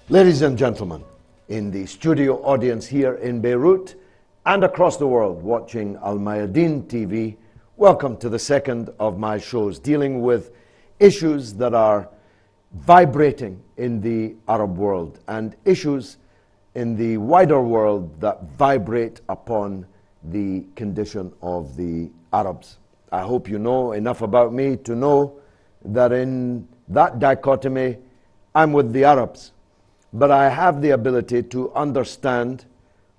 Ladies and gentlemen, in the studio audience here in Beirut and across the world watching Al Mayadeen TV, welcome to the second of my shows dealing with issues that are vibrating in the Arab world and issues in the wider world that vibrate upon the condition of the Arabs. I hope you know enough about me to know that in that dichotomy, I'm with the Arabs. But I have the ability to understand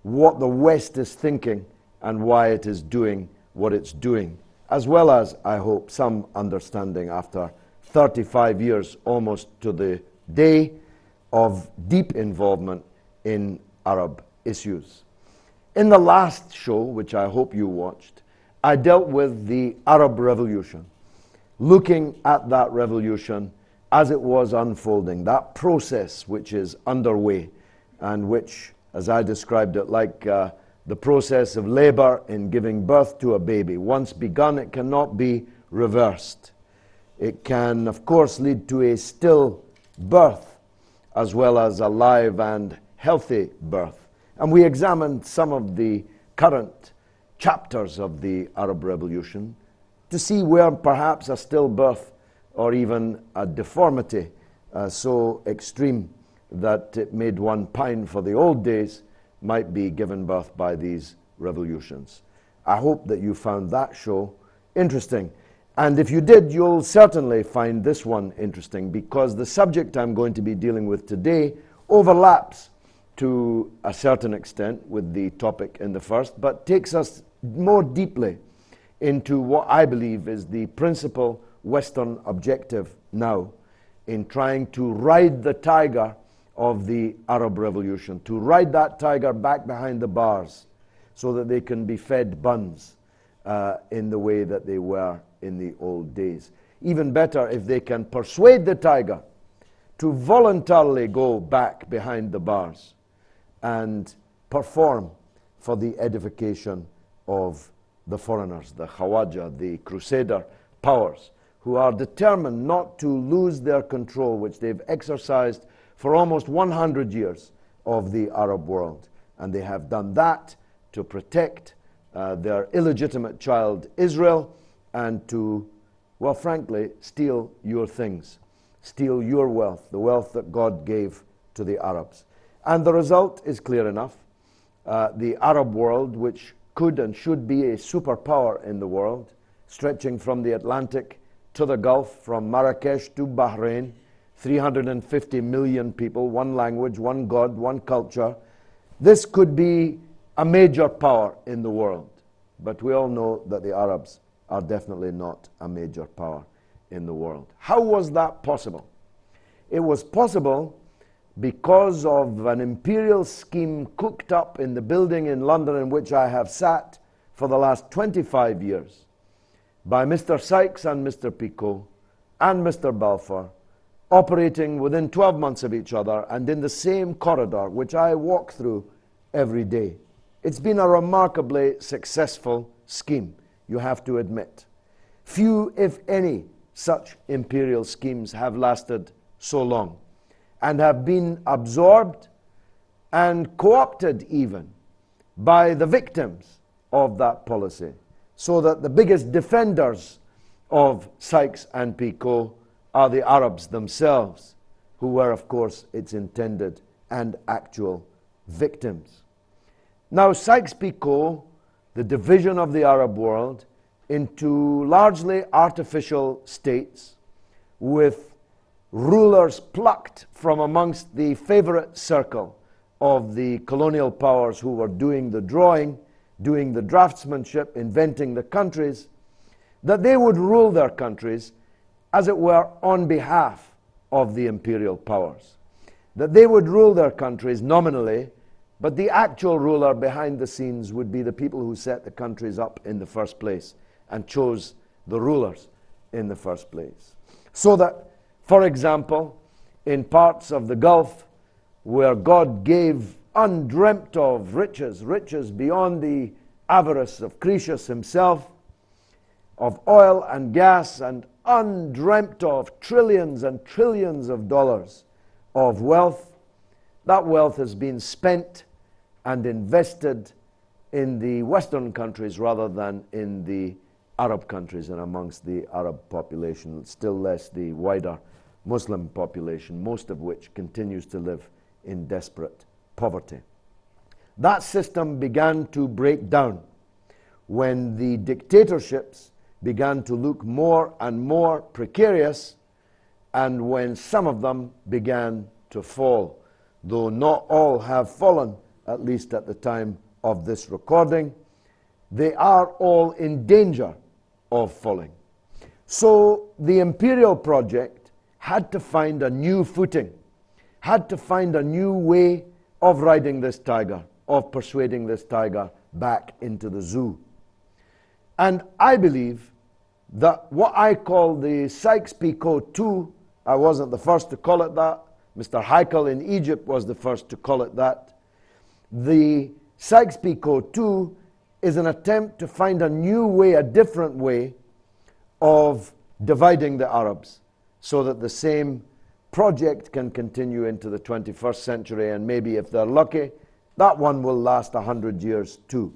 what the West is thinking and why it is doing what it's doing, as well as, I hope, some understanding after 35 years almost to the day of deep involvement in Arab issues. In the last show, which I hope you watched, I dealt with the Arab Revolution, looking at that revolution as it was unfolding, that process which is underway and which, as I described it, like the process of labor in giving birth to a baby. Once begun, it cannot be reversed. It can, of course, lead to a still birth as well as a live and healthy birth. And we examined some of the current chapters of the Arab Revolution to see where perhaps a stillbirth or even a deformity so extreme that it made one pine for the old days might be given birth by these revolutions. I hope that you found that show interesting. And if you did, you'll certainly find this one interesting because the subject I'm going to be dealing with today overlaps to a certain extent with the topic in the first, but takes us more deeply into what I believe is the principal Western objective now in trying to ride the tiger of the Arab Revolution, to ride that tiger back behind the bars so that they can be fed buns in the way that they were in the old days. Even better if they can persuade the tiger to voluntarily go back behind the bars and perform for the edification of the foreigners, the Khawaja, the Crusader powers, who are determined not to lose their control, which they've exercised for almost 100 years of the Arab world. And they have done that to protect their illegitimate child Israel and to, well, frankly, steal your things, steal your wealth, the wealth that God gave to the Arabs. And the result is clear enough. The Arab world, which could and should be a superpower in the world, stretching from the Atlantic to the Gulf, from Marrakesh to Bahrain, 350 million people, one language, one God, one culture. This could be a major power in the world. But we all know that the Arabs are definitely not a major power in the world. How was that possible? It was possible because of an imperial scheme cooked up in the building in London in which I have sat for the last 25 years. By Mr. Sykes and Mr. Bيكو and Mr. Balfour, operating within 12 months of each other and in the same corridor which I walk through every day. It's been a remarkably successful scheme, you have to admit. Few, if any, such imperial schemes have lasted so long and have been absorbed and co-opted even by the victims of that policy, so that the biggest defenders of Sykes and Bيكو are the Arabs themselves, who were, of course, its intended and actual victims. Now, Sykes-Bيكو, the division of the Arab world into largely artificial states with rulers plucked from amongst the favorite circle of the colonial powers who were doing the drawing, doing the draftsmanship, inventing the countries, that they would rule their countries, as it were, on behalf of the imperial powers. That they would rule their countries nominally, but the actual ruler behind the scenes would be the people who set the countries up in the first place and chose the rulers in the first place. So that, for example, in parts of the Gulf where God gave undreamt of riches, riches beyond the avarice of Croesus himself, of oil and gas, and undreamt of trillions and trillions of dollars of wealth, that wealth has been spent and invested in the Western countries rather than in the Arab countries and amongst the Arab population, still less the wider Muslim population, most of which continues to live in desperate poverty. That system began to break down when the dictatorships began to look more and more precarious, and when some of them began to fall, though not all have fallen, at least at the time of this recording. They are all in danger of falling. So the imperial project had to find a new footing, had to find a new way of riding this tiger, of persuading this tiger back into the zoo. And I believe that what I call the Sykes-Picot 2, I wasn't the first to call it that, Mr. Heikel in Egypt was the first to call it that. The Sykes-Picot 2 is an attempt to find a new way, a different way of dividing the Arabs so that the same project can continue into the 21st century, and maybe if they're lucky, that one will last 100 years too.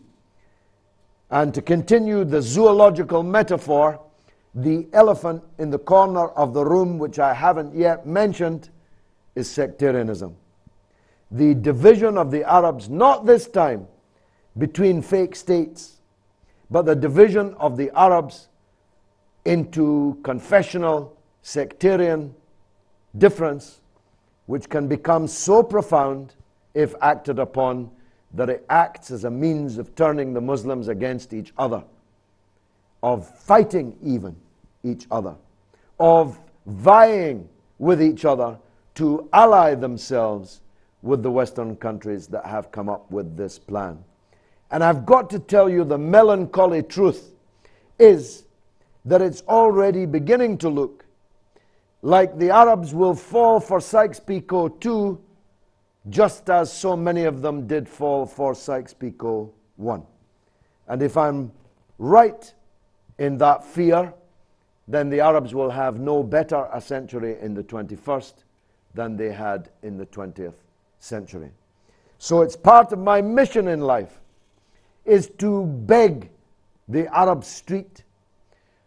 And to continue the zoological metaphor, the elephant in the corner of the room, which I haven't yet mentioned, is sectarianism. The division of the Arabs, not this time between fake states, but the division of the Arabs into confessional, sectarian difference, which can become so profound if acted upon that it acts as a means of turning the Muslims against each other, of fighting even each other, of vying with each other to ally themselves with the Western countries that have come up with this plan. And I've got to tell you, the melancholy truth is that it's already beginning to look like the Arabs will fall for Sykes-Picot 2, just as so many of them did fall for Sykes-Picot 1. And if I'm right in that fear, then the Arabs will have no better a century in the 21st than they had in the 20th century. So it's part of my mission in life is to beg the Arab street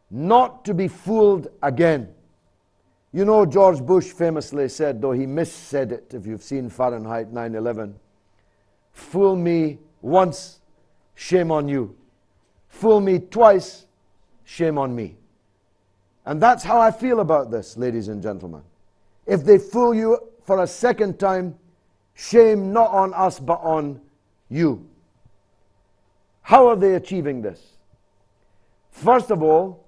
not to be fooled again. You know, George Bush famously said, though he missaid it, if you've seen Fahrenheit 9/11, fool me once, shame on you. Fool me twice, shame on me. And that's how I feel about this, ladies and gentlemen. If they fool you for a second time, shame not on us but on you. How are they achieving this? First of all,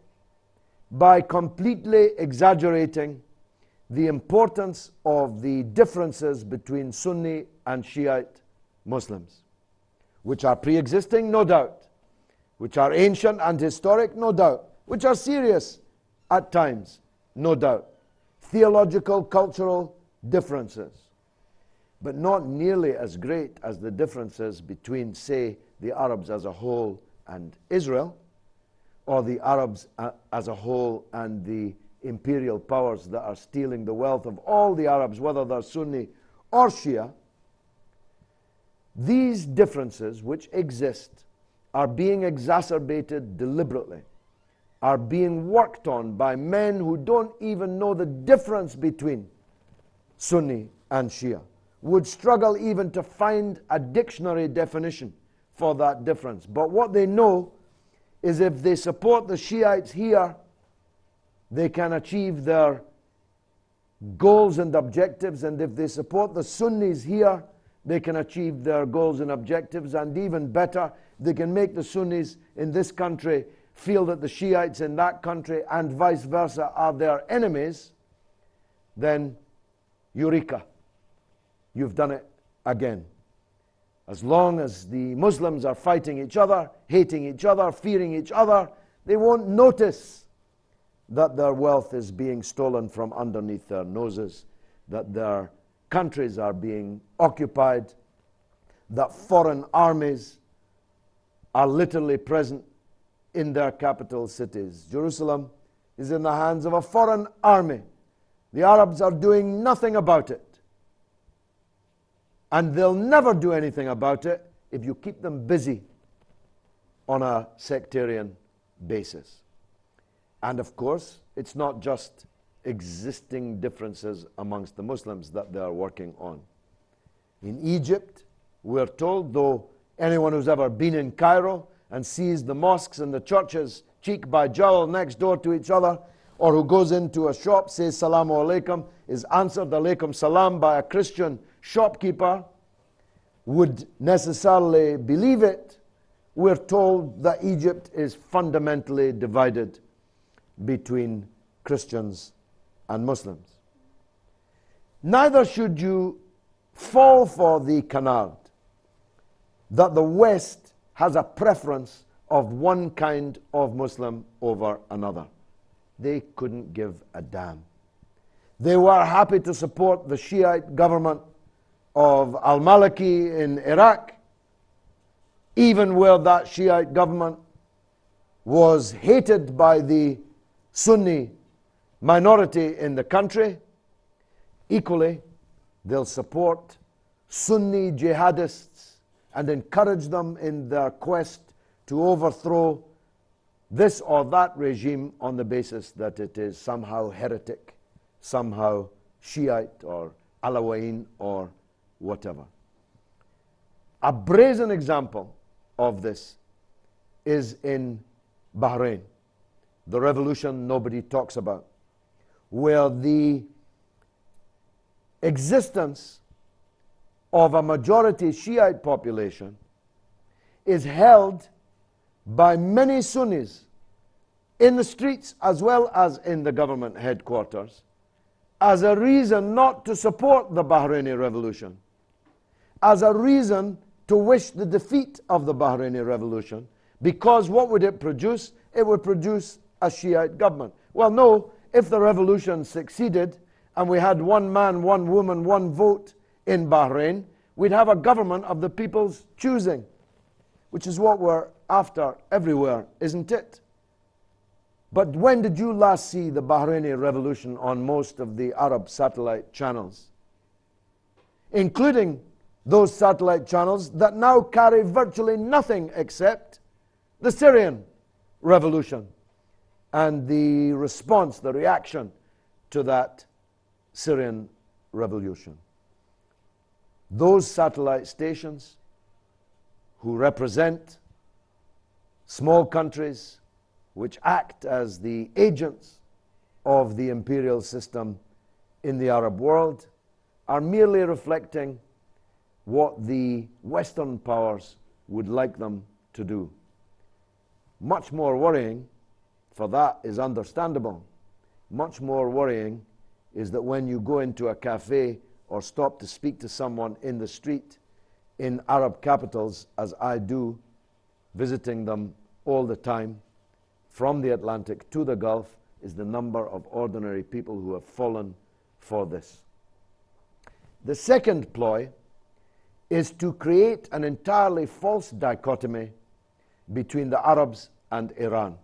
by completely exaggerating the importance of the differences between Sunni and Shiite Muslims, which are pre-existing, no doubt, which are ancient and historic, no doubt, which are serious at times, no doubt, theological, cultural differences, but not nearly as great as the differences between, say, the Arabs as a whole and Israel, or the Arabs as a whole and the imperial powers that are stealing the wealth of all the Arabs, whether they're Sunni or Shia. These differences which exist are being exacerbated deliberately, are being worked on by men who don't even know the difference between Sunni and Shia, would struggle even to find a dictionary definition for that difference. But what they know is if they support the Shiites here, they can achieve their goals and objectives, and if they support the Sunnis here, they can achieve their goals and objectives, and even better, they can make the Sunnis in this country feel that the Shiites in that country and vice versa are their enemies. Then eureka, you've done it again. As long as the Muslims are fighting each other, hating each other, fearing each other, they won't notice that their wealth is being stolen from underneath their noses, that their countries are being occupied, that foreign armies are literally present in their capital cities. Jerusalem is in the hands of a foreign army. The Arabs are doing nothing about it. And they'll never do anything about it if you keep them busy on a sectarian basis. And of course, it's not just existing differences amongst the Muslims that they are working on. In Egypt, we're told, though anyone who's ever been in Cairo and sees the mosques and the churches cheek by jowl next door to each other, or who goes into a shop, says Salamu Alaikum, is answered Alaikum Salam by a Christian shopkeeper, would necessarily believe it. We're told that Egypt is fundamentally divided between Christians and Muslims. Neither should you fall for the canard that the West has a preference of one kind of Muslim over another. They couldn't give a damn. They were happy to support the Shiite government of al-Maliki in Iraq, even where that Shiite government was hated by the Sunni minority in the country. Equally, they'll support Sunni jihadists and encourage them in their quest to overthrow this or that regime on the basis that it is somehow heretic, somehow Shiite or Alawiyin or whatever. A brazen example of this is in Bahrain, the revolution nobody talks about, where the existence of a majority Shiite population is held by many Sunnis in the streets as well as in the government headquarters as a reason not to support the Bahraini revolution, as a reason to wish the defeat of the Bahraini revolution, because what would it produce? It would produce a Shiite government. Well, no, if the revolution succeeded and we had one man, one woman, one vote in Bahrain, we'd have a government of the people's choosing, which is what we're after everywhere, isn't it? But when did you last see the Bahraini revolution on most of the Arab satellite channels, including those satellite channels that now carry virtually nothing except the Syrian revolution and the response, the reaction to that Syrian revolution? Those satellite stations who represent small countries which act as the agents of the imperial system in the Arab world are merely reflecting what the Western powers would like them to do. Much more worrying, for that is understandable, much more worrying is that when you go into a cafe or stop to speak to someone in the street in Arab capitals, as I do, visiting them all the time, from the Atlantic to the Gulf, is the number of ordinary people who have fallen for this. The second ploy is to create an entirely false dichotomy between the Arabs and Iran.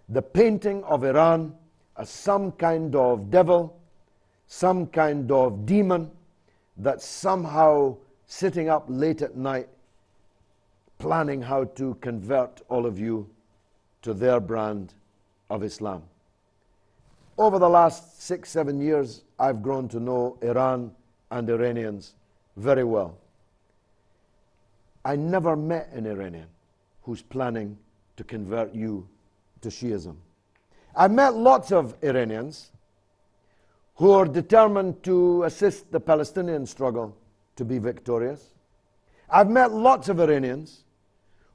The painting of Iran as some kind of devil, some kind of demon that's somehow sitting up late at night planning how to convert all of you to their brand of Islam. Over the last 6-7 years, I've grown to know Iran and Iranians very well. I never met an Iranian who's planning to convert you to Shiism. I've met lots of Iranians who are determined to assist the Palestinian struggle to be victorious. I've met lots of Iranians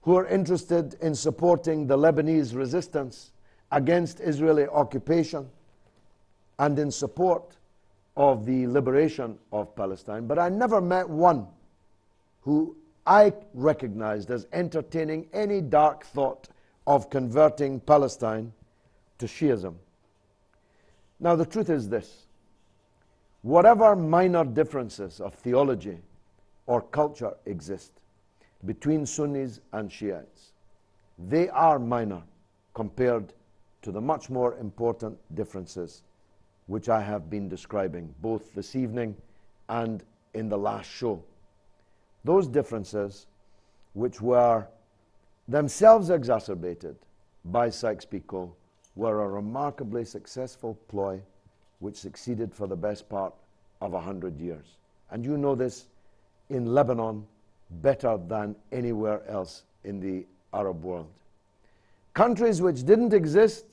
who are interested in supporting the Lebanese resistance against Israeli occupation and in support of the liberation of Palestine. But I never met one who I recognized as entertaining any dark thought of converting Palestine to Shiism. Now, the truth is this: whatever minor differences of theology or culture exist between Sunnis and Shiites, they are minor compared to the much more important differences which I have been describing both this evening and in the last show those differences, which were themselves exacerbated by Sykes-Picot, were a remarkably successful ploy which succeeded for the best part of 100 years. And you know this in Lebanon better than anywhere else in the Arab world. Countries which didn't exist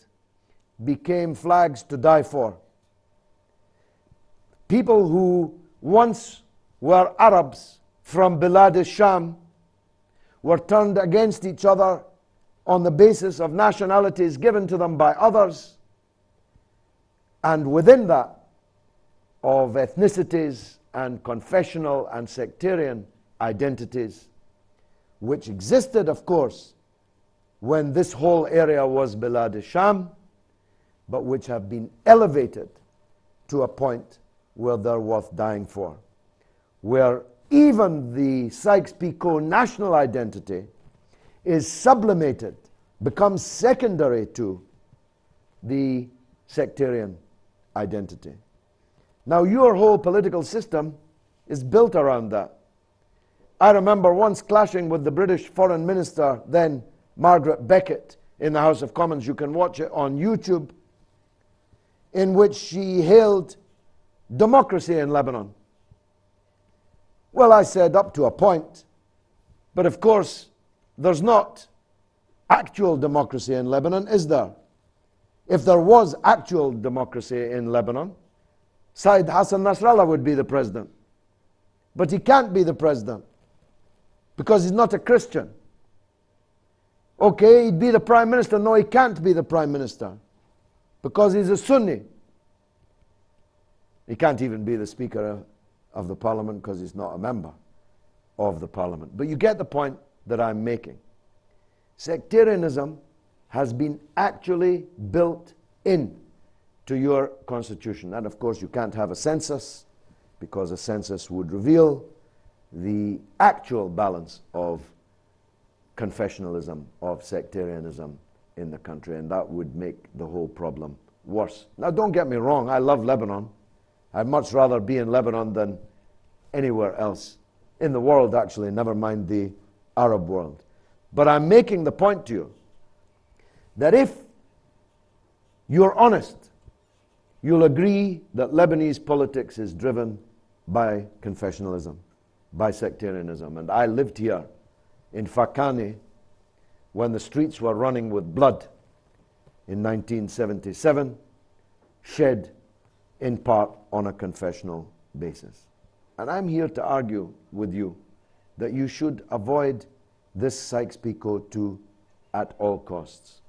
became flags to die for. People who once were Arabs from Bilad al-Sham were turned against each other on the basis of nationalities given to them by others, and within that, of ethnicities and confessional and sectarian identities, which existed, of course, when this whole area was Bilad al-Sham, but which have been elevated to a point where they're worth dying for, where even the Sykes-Picot national identity is sublimated, becomes secondary to the sectarian identity. Now, your whole political system is built around that. I remember once clashing with the British Foreign Minister, then Margaret Beckett, in the House of Commons. You can watch it on YouTube, in which she hailed democracy in Lebanon. Well, I said up to a point, but of course, there's not actual democracy in Lebanon, is there? If there was actual democracy in Lebanon, Said Hassan Nasrallah would be the president. But he can't be the president because he's not a Christian. Okay, he'd be the prime minister. No, he can't be the prime minister because he's a Sunni. He can't even be the Speaker of the Parliament because he's not a member of the Parliament. But you get the point that I'm making. Sectarianism has been actually built in to your constitution. And of course you can't have a census because a census would reveal the actual balance of confessionalism, of sectarianism in the country, and that would make the whole problem worse. Now, don't get me wrong, I love Lebanon. I'd much rather be in Lebanon than anywhere else in the world, actually, never mind the Arab world. But I'm making the point to you that if you're honest, you'll agree that Lebanese politics is driven by confessionalism, by sectarianism. And I lived here in Fakani when the streets were running with blood in 1977, shed in part on a confessional basis. And I'm here to argue with you that you should avoid this Sykes-Picot too at all costs.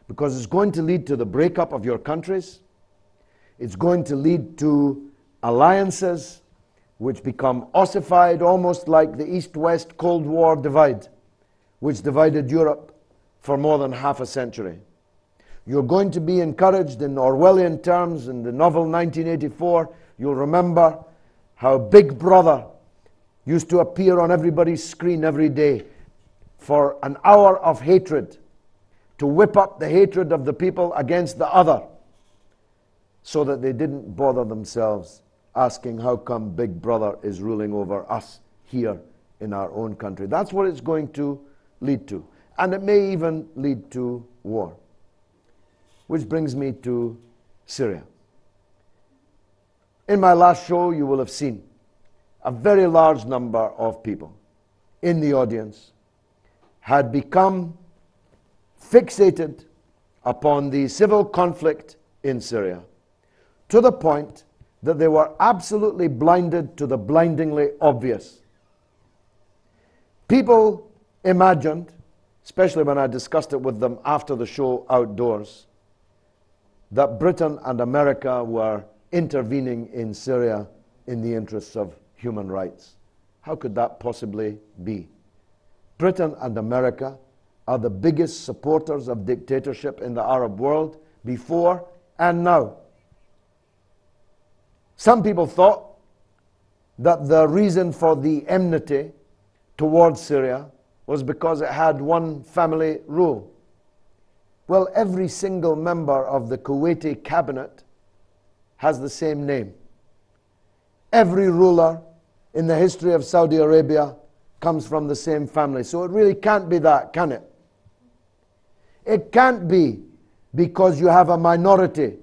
Because it's going to lead to the breakup of your countries. It's going to lead to alliances which become ossified, almost like the East-West Cold War divide, which divided Europe for more than half a century. You're going to be encouraged in Orwellian terms in the novel 1984. You'll remember how Big Brother used to appear on everybody's screen every day for an hour of hatred, to whip up the hatred of the people against the other, so that they didn't bother themselves asking how come Big Brother is ruling over us here in our own country. That's what it's going to lead to. And it may even lead to war. Which brings me to Syria. In my last show, you will have seen a very large number of people in the audience had become fixated upon the civil conflict in Syria, to the point that they were absolutely blinded to the blindingly obvious. People imagined, especially when I discussed it with them after the show outdoors, that Britain and America were intervening in Syria in the interests of human rights. How could that possibly be? Britain and America are the biggest supporters of dictatorship in the Arab world before and now. Some people thought that the reason for the enmity towards Syria was because it had one family rule. Well, every single member of the Kuwaiti cabinet has the same name. Every ruler in the history of Saudi Arabia comes from the same family. So it really can't be that, can it? It can't be because you have a minority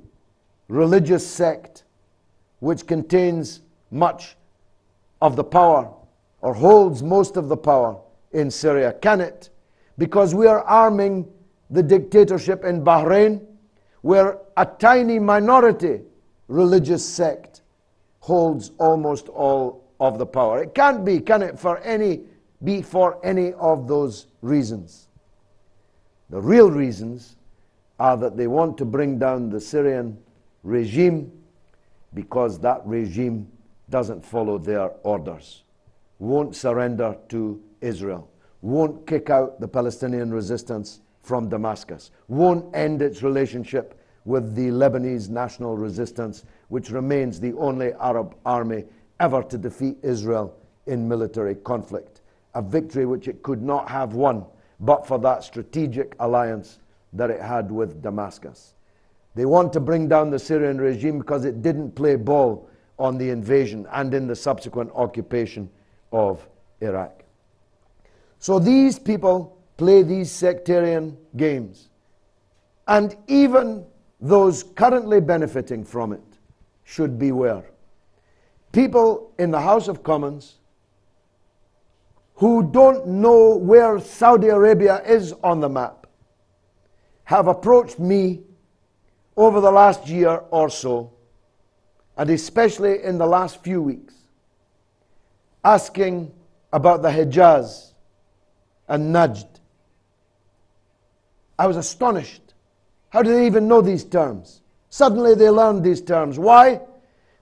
religious sect which contains much of the power or holds most of the power in Syria, can it? Because we are arming the dictatorship in Bahrain, where a tiny minority religious sect holds almost all of the power. It can't be, can it, for any of those reasons. The real reasons are that they want to bring down the Syrian regime because that regime doesn't follow their orders, won't surrender to Israel, won't kick out the Palestinian resistance from Damascus, won't end its relationship with the Lebanese national resistance, which remains the only Arab army ever to defeat Israel in military conflict, a victory which it could not have won but for that strategic alliance that it had with Damascus. They want to bring down the Syrian regime because it didn't play ball on the invasion and in the subsequent occupation of Iraq. So these people play these sectarian games. And even those currently benefiting from it should beware. People in the House of Commons who don't know where Saudi Arabia is on the map have approached me over the last year or so, and especially in the last few weeks, asking about the Hijaz and Najd. I was astonished. How do they even know these terms? Suddenly they learned these terms. Why?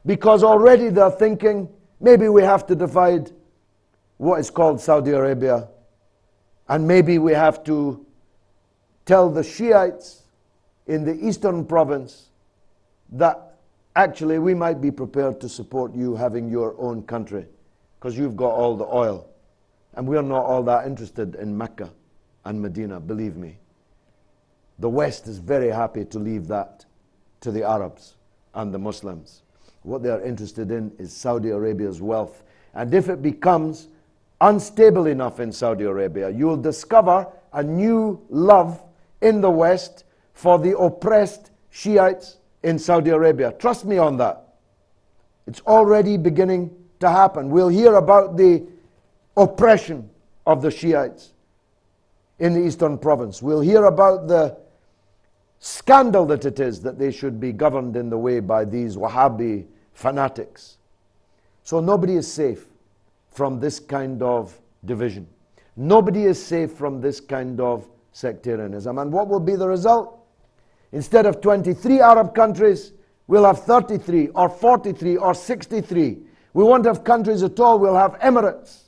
Because already they're thinking, maybe we have to divide what is called Saudi Arabia, and maybe we have to tell the Shiites in the eastern province that actually we might be prepared to support you having your own country because you've got all the oil. And we're not all that interested in Mecca and Medina, believe me. The West is very happy to leave that to the Arabs and the Muslims. What they're interested in is Saudi Arabia's wealth. And if it becomes unstable enough in Saudi Arabia, you'll discover a new love in the West for the oppressed Shiites in Saudi Arabia. Trust me on that. It's already beginning to happen. We'll hear about the oppression of the Shiites in the eastern province. We'll hear about the scandal that it is that they should be governed in the way by these Wahhabi fanatics. So nobody is safe from this kind of division. Nobody is safe from this kind of sectarianism. And what will be the result? Instead of 23 Arab countries, we'll have 33 or 43 or 63. We won't have countries at all. We'll have emirates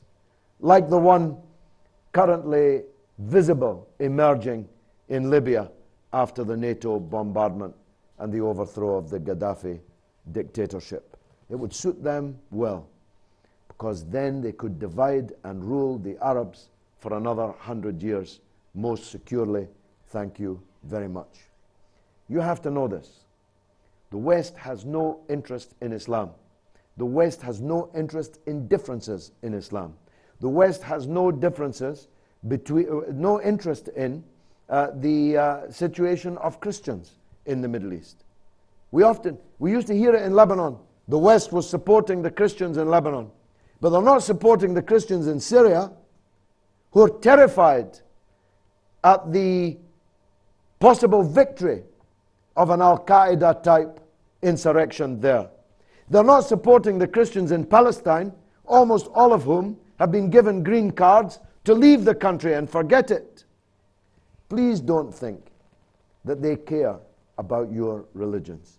like the one currently visible emerging in Libya after the NATO bombardment and the overthrow of the Gaddafi dictatorship. It would suit them well, because then they could divide and rule the Arabs for another 100 years most securely. Thank you very much. You have to know this. The West has no interest in Islam. The West has no interest in differences in Islam. The West has no differences no interest in the situation of Christians in the Middle East. We used to hear it in Lebanon. The West was supporting the Christians in Lebanon. But they're not supporting the Christians in Syria, who are terrified at the possible victory of an Al-Qaeda type insurrection there. They're not supporting the Christians in Palestine, almost all of whom have been given green cards to leave the country and forget it. Please don't think that they care about your religions.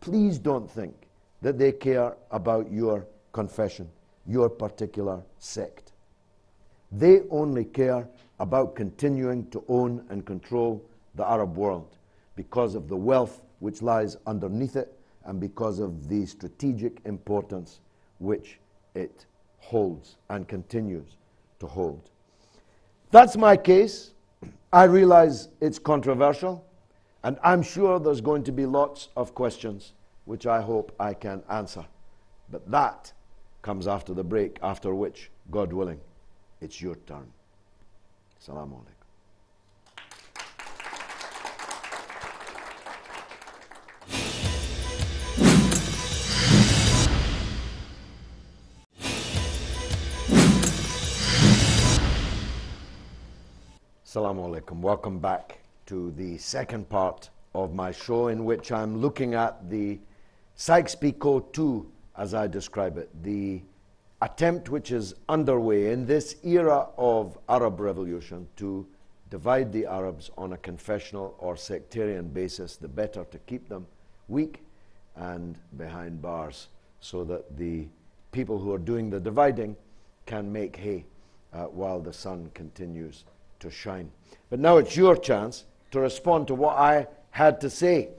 Please don't think that they care about your confession, your particular sect. They only care about continuing to own and control the Arab world because of the wealth which lies underneath it and because of the strategic importance which it holds and continues to hold. That's my case. I realize it's controversial, and I'm sure there's going to be lots of questions which I hope I can answer. But that comes after the break, after which, God willing, it's your turn. Assalamu alaikum. Assalamu alaikum. Welcome back to the second part of my show, in which I'm looking at the Sykes Picot 2, as I describe it, the attempt which is underway in this era of Arab revolution to divide the Arabs on a confessional or sectarian basis, the better to keep them weak and behind bars, so that the people who are doing the dividing can make hay while the sun continues to shine. But now it's your chance to respond to what I had to say,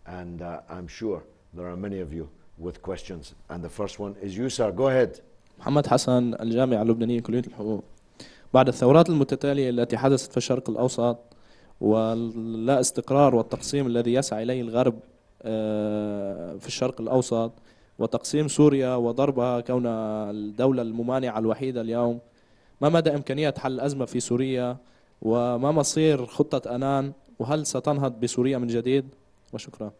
and I'm sure there are many of you with questions, and the first one is you, sir. Go ahead. محمد حسن، الجامعة اللبنانية، كلية الحقوق. بعد الثورات المتتالية التي حدثت في الشرق الأوسط واللا استقرار والتقسيم الذي يسعى إليه الغرب في الشرق الأوسط، وتقسيم سوريا وضربها كون الدولة الممانعة الوحيدة اليوم، ما مدى إمكانية حل الأزمة في سوريا؟ وما مصير خطة أنان؟ وهل ستنهض بسوريا من جديد؟ وشكرا.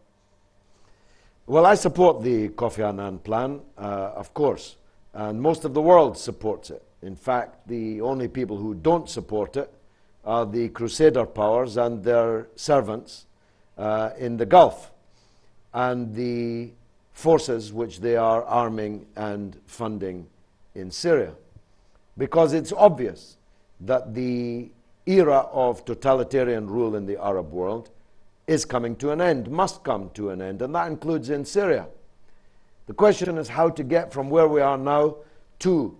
Well, I support the Kofi Annan plan, of course, and most of the world supports it. In fact, the only people who don't support it are the Crusader powers and their servants in the Gulf, and the forces which they are arming and funding in Syria. Because it's obvious that the era of totalitarian rule in the Arab world is coming to an end, must come to an end, and that includes in Syria. The question is how to get from where we are now to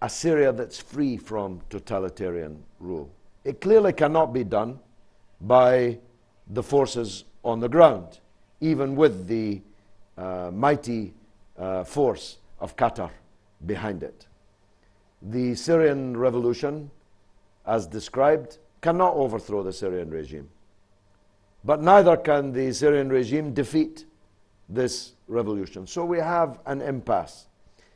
a Syria that's free from totalitarian rule. It clearly cannot be done by the forces on the ground, even with the mighty force of Qatar behind it. The Syrian revolution, as described, cannot overthrow the Syrian regime. But neither can the Syrian regime defeat this revolution. So we have an impasse.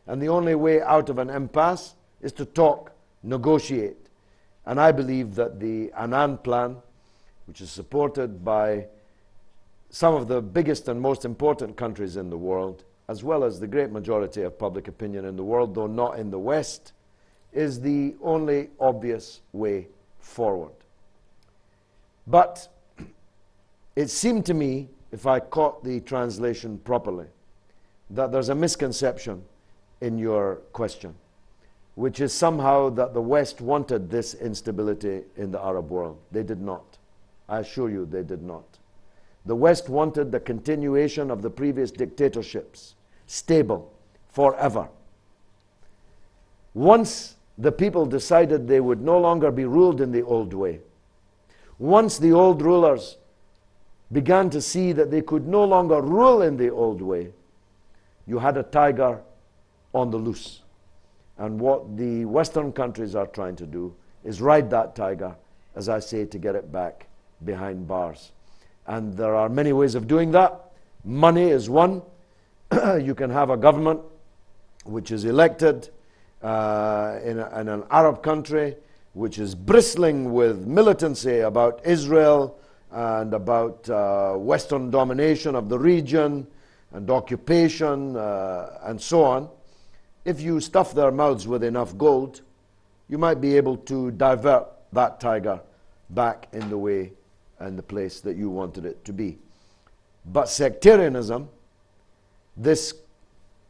And the only way out of an impasse is to talk, negotiate. And I believe that the Annan plan, which is supported by some of the biggest and most important countries in the world, as well as the great majority of public opinion in the world, though not in the West, is the only obvious way forward. But it seemed to me, if I caught the translation properly, that there's a misconception in your question, which is somehow that the West wanted this instability in the Arab world. They did not. I assure you they did not. The West wanted the continuation of the previous dictatorships, stable, forever. Once the people decided they would no longer be ruled in the old way, once the old rulers began to see that they could no longer rule in the old way, you had a tiger on the loose. And what the Western countries are trying to do is ride that tiger, as I say, to get it back behind bars. And there are many ways of doing that. Money is one. You can have a government which is elected in an Arab country which is bristling with militancy about Israel and about Western domination of the region and occupation and so on. If you stuff their mouths with enough gold, you might be able to divert that tiger back in the way and the place that you wanted it to be. But sectarianism, this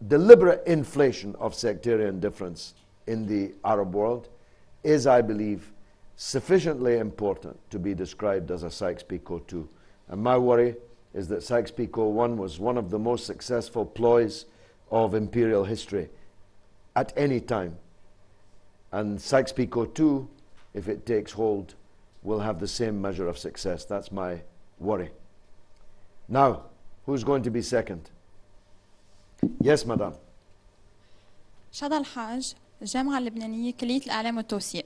deliberate inflation of sectarian difference in the Arab world, is, I believe, sufficiently important to be described as a Sykes-Picot 2. And my worry is that Sykes-Picot 1 was one of the most successful ploys of imperial history at any time. And Sykes-Picot 2, if it takes hold, will have the same measure of success. That's my worry. Now, who's going to be second? Yes, madam. شادى الحاج، الجامعة اللبنانية، كلية الإعلام والتوثيق.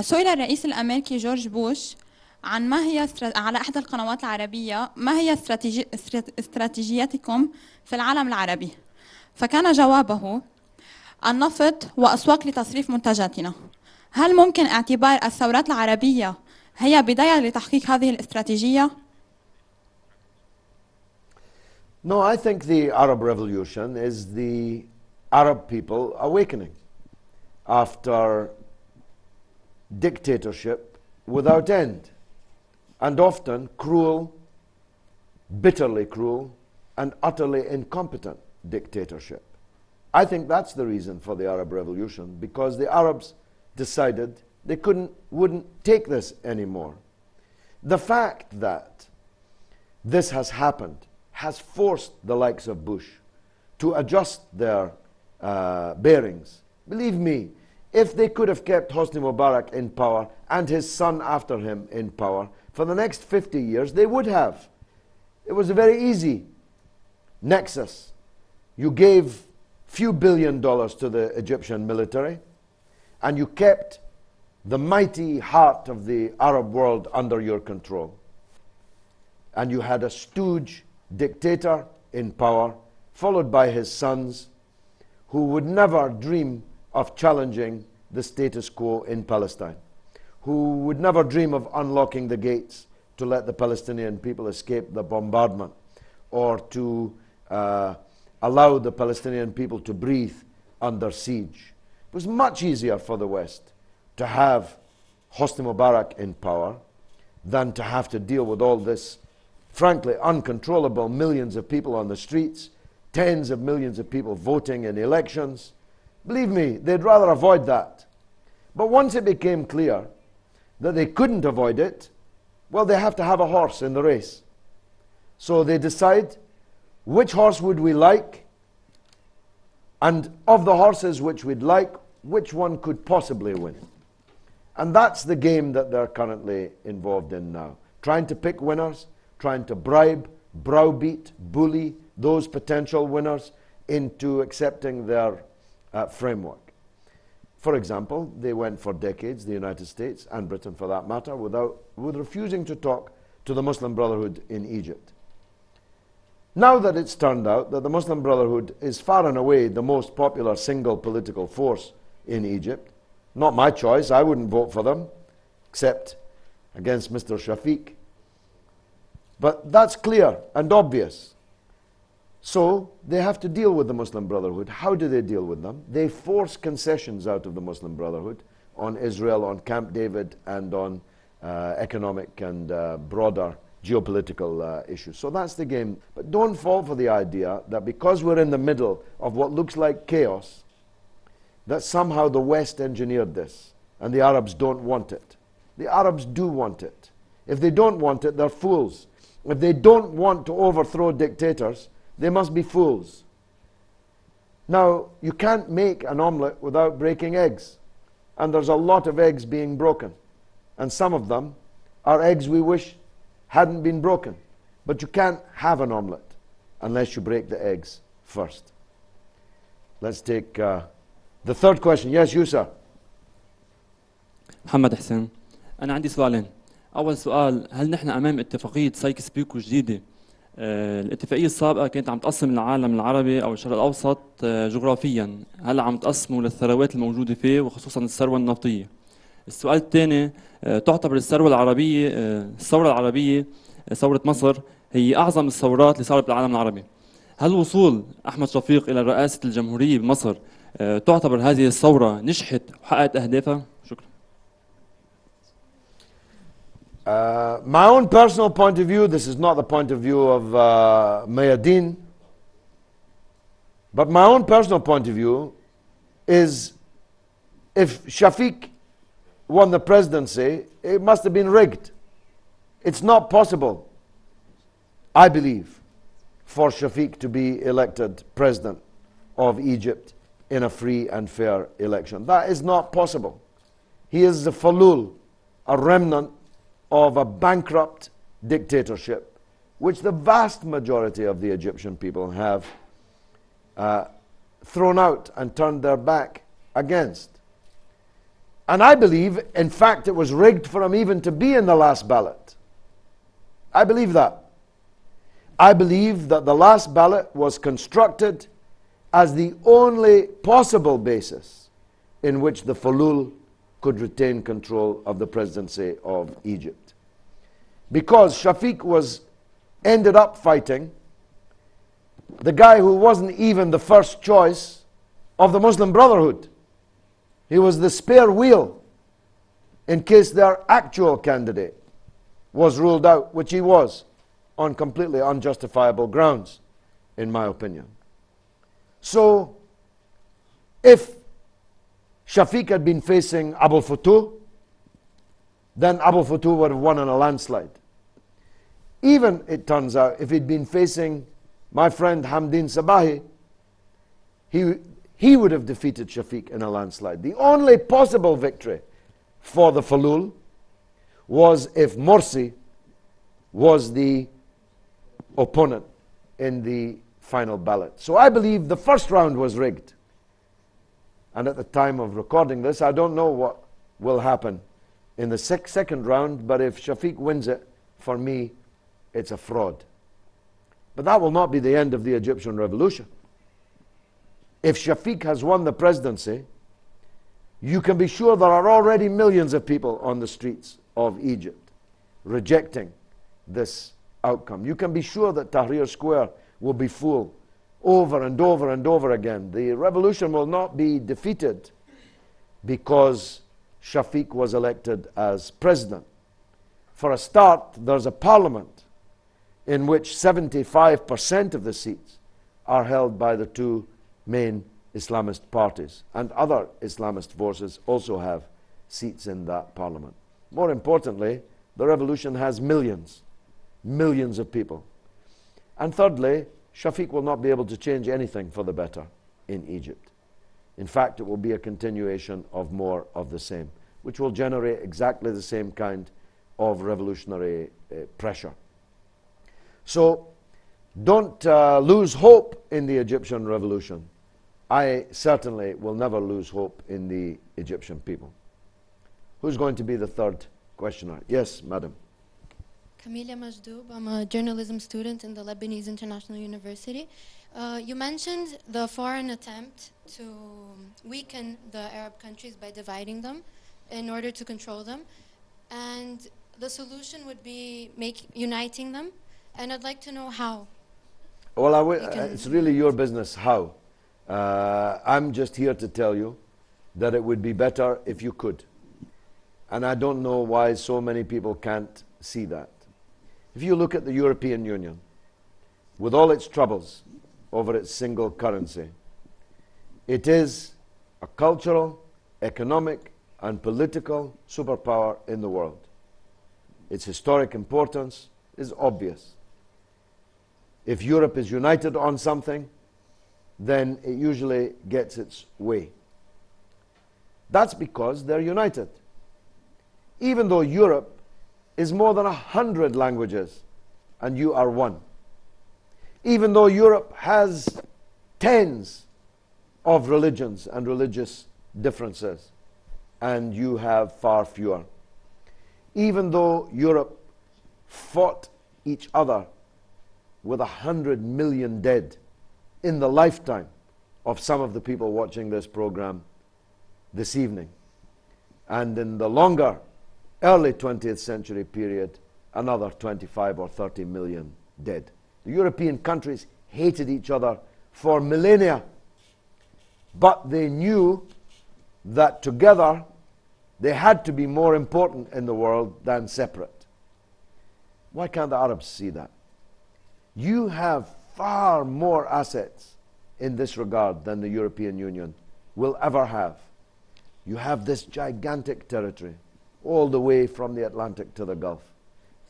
سئل الرئيس الأمريكي جورج بوش عن ما هي على إحدى القنوات العربية ما هي استراتيجيتكم في العالم العربي؟ فكان جوابه: النفط وأسواق لتصريف منتجاتنا. هل ممكن اعتبار الثورات العربية هي بداية لتحقيق هذه الاستراتيجية؟ No, I think the Arab Revolution is the Arab people awakening after dictatorship without end, and often cruel, bitterly cruel, and utterly incompetent dictatorship. I think that's the reason for the Arab Revolution, because the Arabs decided they wouldn't take this anymore. The fact that this has happened has forced the likes of Bush to adjust their bearings. Believe me, if they could have kept Hosni Mubarak in power and his son after him in power for the next 50 years, they would have. It was a very easy nexus. You gave few $1 billion to the Egyptian military, and you kept the mighty heart of the Arab world under your control. And you had a stooge dictator in power, followed by his sons, who would never dream of challenging the status quo in Palestine, who would never dream of unlocking the gates to let the Palestinian people escape the bombardment, or to allow the Palestinian people to breathe under siege. It was much easier for the West to have Hosni Mubarak in power than to have to deal with all this frankly uncontrollable millions of people on the streets, tens of millions of people voting in elections. Believe me, they'd rather avoid that. But once it became clear that they couldn't avoid it, well, they have to have a horse in the race. So they decide, which horse would we like? And of the horses which we'd like, which one could possibly win? And that's the game that they're currently involved in now. Trying to pick winners, trying to bribe, browbeat, bully those potential winners into accepting their framework. For example, they went for decades, the United States and Britain for that matter, with refusing to talk to the Muslim Brotherhood in Egypt. Now that it's turned out that the Muslim Brotherhood is far and away the most popular single political force in Egypt, not my choice, I wouldn't vote for them, except against Mr. Shafiq. But that's clear and obvious. So they have to deal with the Muslim Brotherhood. How do they deal with them? They force concessions out of the Muslim Brotherhood on Israel, on Camp David, and on economic and broader geopolitical issues. So that's the game. But don't fall for the idea that because we're in the middle of what looks like chaos, that somehow the West engineered this and the Arabs don't want it. The Arabs do want it. If they don't want it, they're fools. If they don't want to overthrow dictators, they must be fools. Now, you can't make an omelette without breaking eggs. And there's a lot of eggs being broken. And some of them are eggs we wish hadn't been broken. But you can't have an omelette unless you break the eggs first. Let's take the third question. Yes, you, sir. محمد حسين، أنا عندي سؤالين. أول سؤال، هل نحن أمام اتفاقية سايكس بيكو جديدة؟ الاتفاقية السابقة كانت عم تقسم العالم العربي أو الشرق الأوسط جغرافيا، هلا عم تقسمه للثروات الموجودة فيه وخصوصا الثروة النفطية. السؤال الثاني، تعتبر الثروة العربية ثورة مصر هي أعظم الثورات اللي صارت بالعالم العربي. هل وصول أحمد شفيق إلى رئاسة الجمهورية بمصر تعتبر هذه الثورة نجحت وحققت أهدافها؟ شكرا. My own personal point of view, this is not the point of view of Mayadeen, but my own personal point of view is if Shafiq won the presidency, it must have been rigged. It's not possible, I believe, for Shafiq to be elected president of Egypt in a free and fair election. That is not possible. He is a falul, a remnant of a bankrupt dictatorship, which the vast majority of the Egyptian people have thrown out and turned their back against. And I believe, in fact, it was rigged for him even to be in the last ballot. I believe that. I believe that the last ballot was constructed as the only possible basis in which the Falul could retain control of the presidency of Egypt. Because Shafiq ended up fighting the guy who wasn't even the first choice of the Muslim Brotherhood. He was the spare wheel in case their actual candidate was ruled out, which he was, on completely unjustifiable grounds, in my opinion. So, if Shafiq had been facing Abul Futuh, then Abul Futuh would have won in a landslide. Even, it turns out, if he'd been facing my friend Hamdin Sabahi, he would have defeated Shafiq in a landslide. The only possible victory for the Falul was if Morsi was the opponent in the final ballot. So I believe the first round was rigged. And at the time of recording this, I don't know what will happen in the second round, but if Shafiq wins it, for me, it's a fraud. But that will not be the end of the Egyptian revolution. If Shafiq has won the presidency, you can be sure there are already millions of people on the streets of Egypt rejecting this outcome. You can be sure that Tahrir Square will be full over and over and over again. The revolution will not be defeated because Shafiq was elected as president. For a start, there's a parliament in which 75% of the seats are held by the two main Islamist parties, and other Islamist forces also have seats in that parliament. More importantly, the revolution has millions of people. And thirdly, Shafiq will not be able to change anything for the better in Egypt. In fact, it will be a continuation of more of the same, which will generate exactly the same kind of revolutionary pressure. So, don't lose hope in the Egyptian revolution. I certainly will never lose hope in the Egyptian people. Who's going to be the third questioner? Yes, madam. Kamila Majdoub. I'm a journalism student in the Lebanese International University. You mentioned the foreign attempt to weaken the Arab countries by dividing them in order to control them. And the solution would be uniting them. And I'd like to know how. Well, it's really your business how. I'm just here to tell you that it would be better if you could. And I don't know why so many people can't see that. If you look at the European Union, with all its troubles over its single currency, it is a cultural, economic, and political superpower in the world. Its historic importance is obvious. If Europe is united on something, then it usually gets its way. That's because they're united. Even though Europe is more than 100 languages and you are one. Even though Europe has tens of religions and religious differences and you have far fewer. Even though Europe fought each other with 100 million dead in the lifetime of some of the people watching this program this evening. And in the longer, early 20th century period, another 25 or 30 million dead. The European countries hated each other for millennia, but they knew that together they had to be more important in the world than separate. Why can't the Arabs see that? You have far more assets in this regard than the European Union will ever have. You have this gigantic territory all the way from the Atlantic to the Gulf.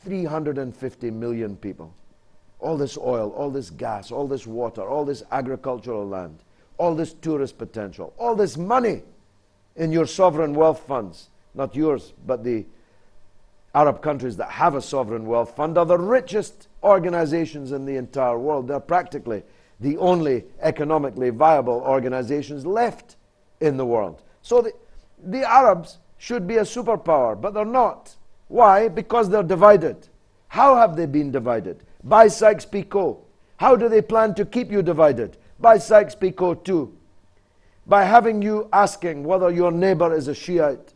350 million people. All this oil, all this gas, all this water, all this agricultural land, all this tourist potential, all this money in your sovereign wealth funds. Not yours, but the Arab countries that have a sovereign wealth fund are the richest organizations in the entire world. They're practically the only economically viable organizations left in the world. So the Arabs should be a superpower, but they're not. Why? Because they're divided. How have they been divided? By Sykes-Picot. How do they plan to keep you divided? by Sykes-Picot too, by having you asking whether your neighbor is a Shiite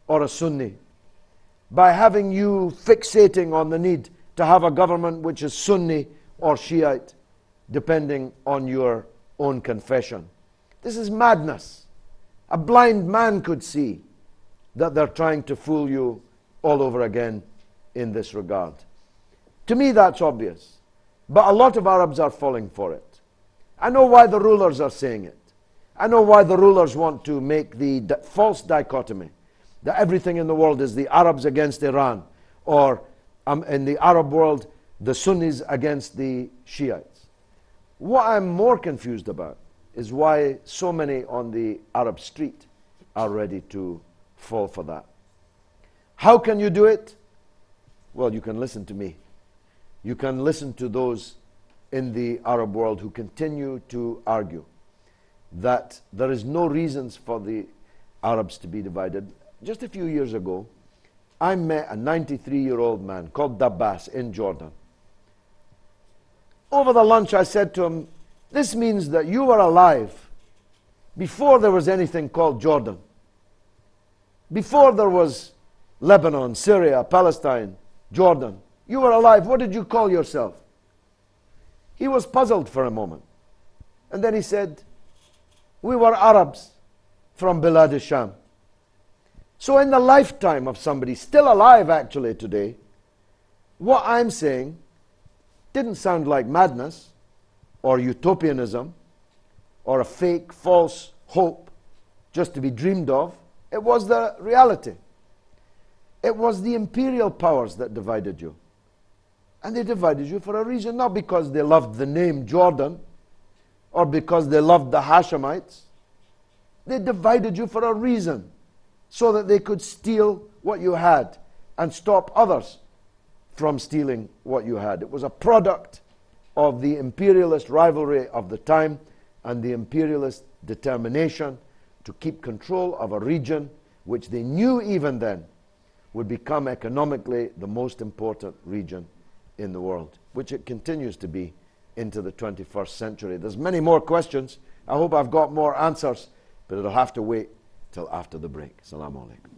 or a Sunni, by having you fixating on the need to have a government which is Sunni or Shiite, depending on your own confession. This is madness. A blind man could see that they're trying to fool you all over again in this regard. To me, that's obvious. But a lot of Arabs are falling for it. I know why the rulers are saying it. I know why the rulers want to make the false dichotomy that everything in the world is the Arabs against Iran, or in the Arab world, the Sunnis against the Shiites. What I'm more confused about is why so many on the Arab street are ready to fall for that. How can you do it? Well, you can listen to me. You can listen to those in the Arab world who continue to argue that there is no reasons for the Arabs to be divided. Just a few years ago, I met a 93-year-old man called Dabbas in Jordan. Over the lunch, I said to him, this means that you were alive before there was anything called Jordan. Before there was Lebanon, Syria, Palestine, Jordan. You were alive. What did you call yourself? He was puzzled for a moment. And then he said, we were Arabs from Bilad al-Sham. So in the lifetime of somebody still alive actually today, what I'm saying didn't sound like madness or utopianism or a fake, false hope just to be dreamed of. It was the reality. It was the imperial powers that divided you. And they divided you for a reason, not because they loved the name Jordan or because they loved the Hashemites. They divided you for a reason, so that they could steal what you had and stop others from stealing what you had. It was a product of the imperialist rivalry of the time and the imperialist determination to keep control of a region which they knew even then would become economically the most important region in the world, which it continues to be into the 21st century. There's many more questions. I hope I've got more answers, but it'll have to wait till after the break. Assalamu alaikum.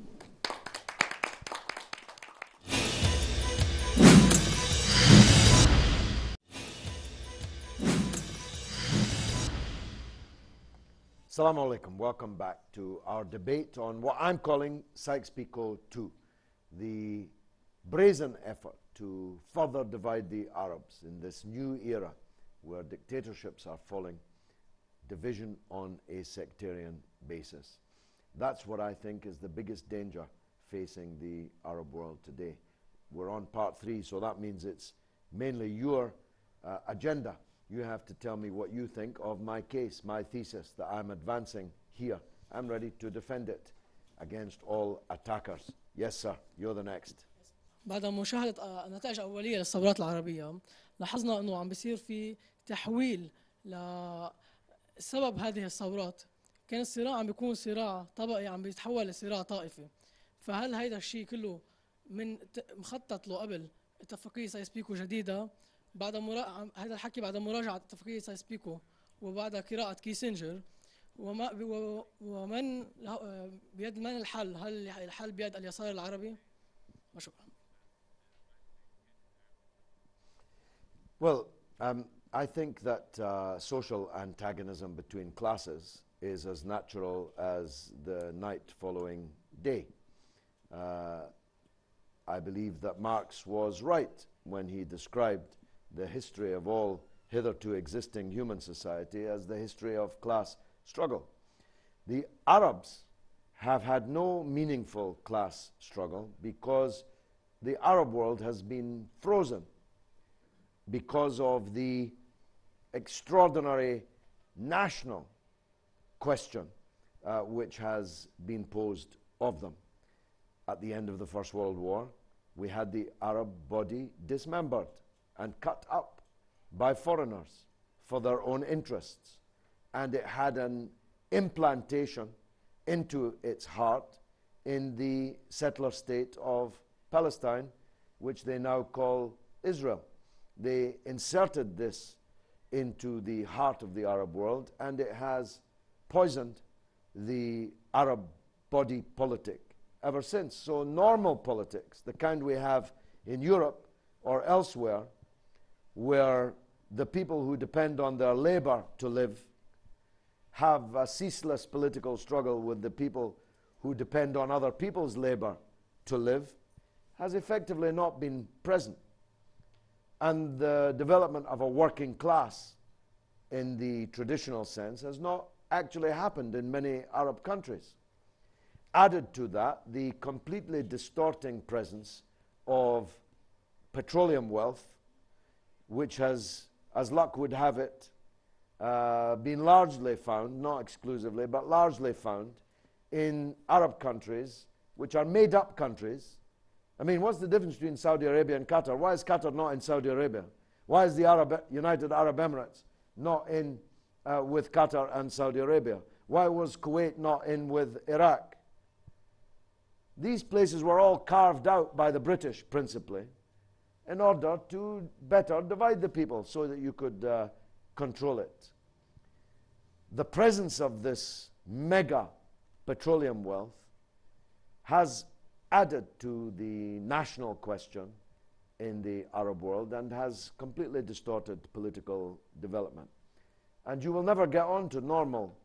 Assalamu alaikum. Welcome back to our debate on what I'm calling Sykes-Picot 2, the brazen effort to further divide the Arabs in this new era where dictatorships are falling, division on a sectarian basis. That's what I think is the biggest danger facing the Arab world today. We're on part 3, so that means it's mainly your agenda. You have to tell me what you think of my case, my thesis that I'm advancing here. I'm ready to defend it against all attackers. Yes, sir, you're the next. بعد مشاهدة نتائج أولية للثورات العربية لاحظنا أنه عم بيصير في تحويل لسبب هذه الثورات. كان الصراع عم بيكون صراع طبقي عم بيتحول لصراع طائفي. فهل هذا الشيء كله من مخطط له قبل اتفاقية سايكس-بيكو جديدة؟ بعد هذا الحكي بعد مراجعة اتفاقية سايكس-بيكو وبعد قراءة كيسنجر، ومن بيد من الحل؟ هل الحل بيد اليسار العربي؟ وشكرا. Well, I think that social antagonism between classes is as natural as the night following day. I believe that Marx was right when he described the history of all hitherto existing human society as the history of class struggle. The Arabs have had no meaningful class struggle because the Arab world has been frozen because of the extraordinary national question which has been posed of them. At the end of the First World War, we had the Arab body dismembered and cut up by foreigners for their own interests. And it had an implantation into its heart in the settler state of Palestine, which they now call Israel. They inserted this into the heart of the Arab world, and it has poisoned the Arab body politic ever since. So normal politics, the kind we have in Europe or elsewhere, where the people who depend on their labor to live have a ceaseless political struggle with the people who depend on other people's labor to live, has effectively not been present. And the development of a working class in the traditional sense has not actually happened in many Arab countries. Added to that, the completely distorting presence of petroleum wealth, which has, as luck would have it, been largely found, not exclusively, but largely found in Arab countries, which are made-up countries. I mean, what's the difference between Saudi Arabia and Qatar? Why is Qatar not in Saudi Arabia? Why is the United Arab Emirates not in with Qatar and Saudi Arabia? Why was Kuwait not in with Iraq? These places were all carved out by the British, principally, in order to better divide the people so that you could control it. The presence of this mega petroleum wealth has added to the national question in the Arab world and has completely distorted political development. And you will never get on to normal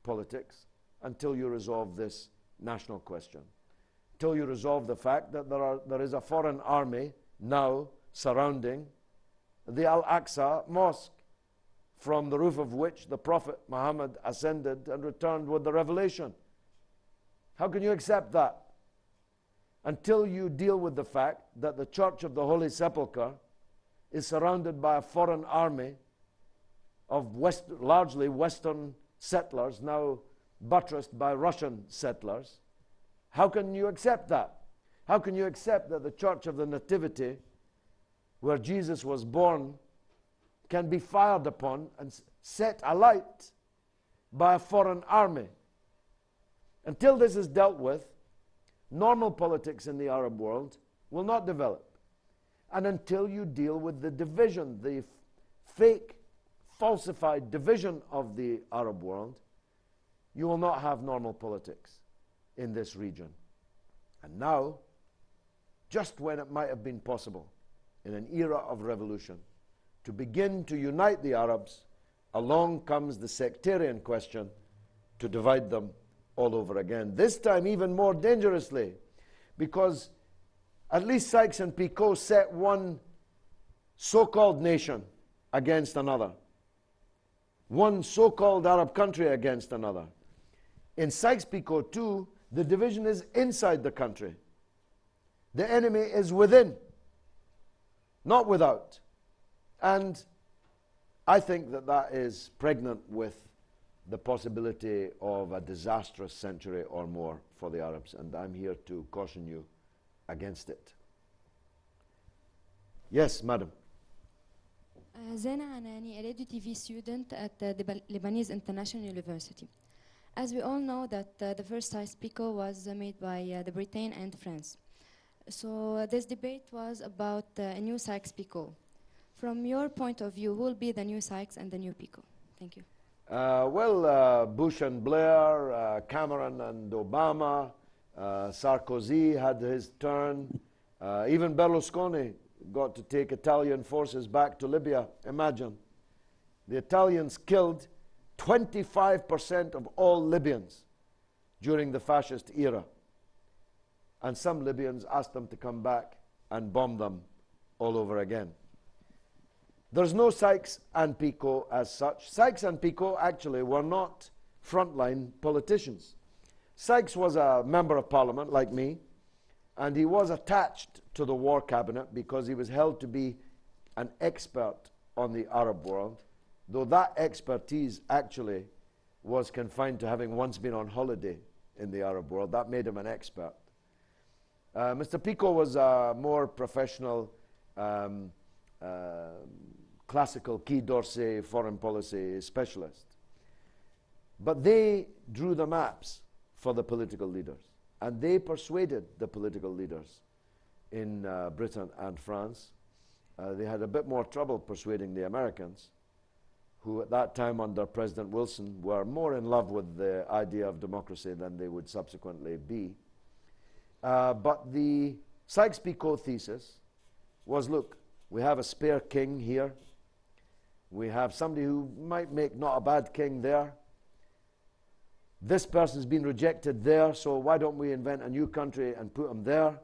politics until you resolve this national question. Until you resolve the fact that there is a foreign army now surrounding the Al-Aqsa Mosque, from the roof of which the Prophet Muhammad ascended and returned with the revelation. How can you accept that? Until you deal with the fact that the Church of the Holy Sepulchre is surrounded by a foreign army of largely Western settlers, now buttressed by Russian settlers. How can you accept that? How can you accept that the Church of the Nativity, where Jesus was born, can be fired upon and set alight by a foreign army? Until this is dealt with, normal politics in the Arab world will not develop. And until you deal with the division, the fake, falsified division of the Arab world, you will not have normal politics in this region. And now, just when it might have been possible, in an era of revolution, to begin to unite the Arabs, along comes the sectarian question to divide them all over again. This time even more dangerously, because at least Sykes and Picot set one so-called nation against another, one so-called Arab country against another. In Sykes-Picot too, the division is inside the country. The enemy is within, not without. And I think that that is pregnant with the possibility of a disastrous century or more for the Arabs, and I'm here to caution you against it. Yes, madam. Zena Anani, a radio TV student at the Lebanese International University. As we all know that the first Sykes-Picot was made by the Britain and France. So this debate was about a new Sykes-Picot. From your point of view, who will be the new Sykes and the new Picot? Thank you. Bush and Blair, Cameron and Obama, Sarkozy had his turn. Even Berlusconi got to take Italian forces back to Libya. Imagine. The Italians killed 25% of all Libyans during the fascist era. And some Libyans asked them to come back and bomb them all over again. There's no Sykes and Picot as such. Sykes and Picot actually were not frontline politicians. Sykes was a member of parliament like me, and he was attached to the war cabinet because he was held to be an expert on the Arab world, though that expertise actually was confined to having once been on holiday in the Arab world. That made him an expert. Mr. Picot was a more professional, classical Quai d'Orsay foreign policy specialist. But they drew the maps for the political leaders, and they persuaded the political leaders in Britain and France. They had a bit more trouble persuading the Americans, who at that time under President Wilson were more in love with the idea of democracy than they would subsequently be. But the Sykes-Picot thesis was, look, we have a spare king here. We have somebody who might make not a bad king there. This person's been rejected there, so why don't we invent a new country and put them there?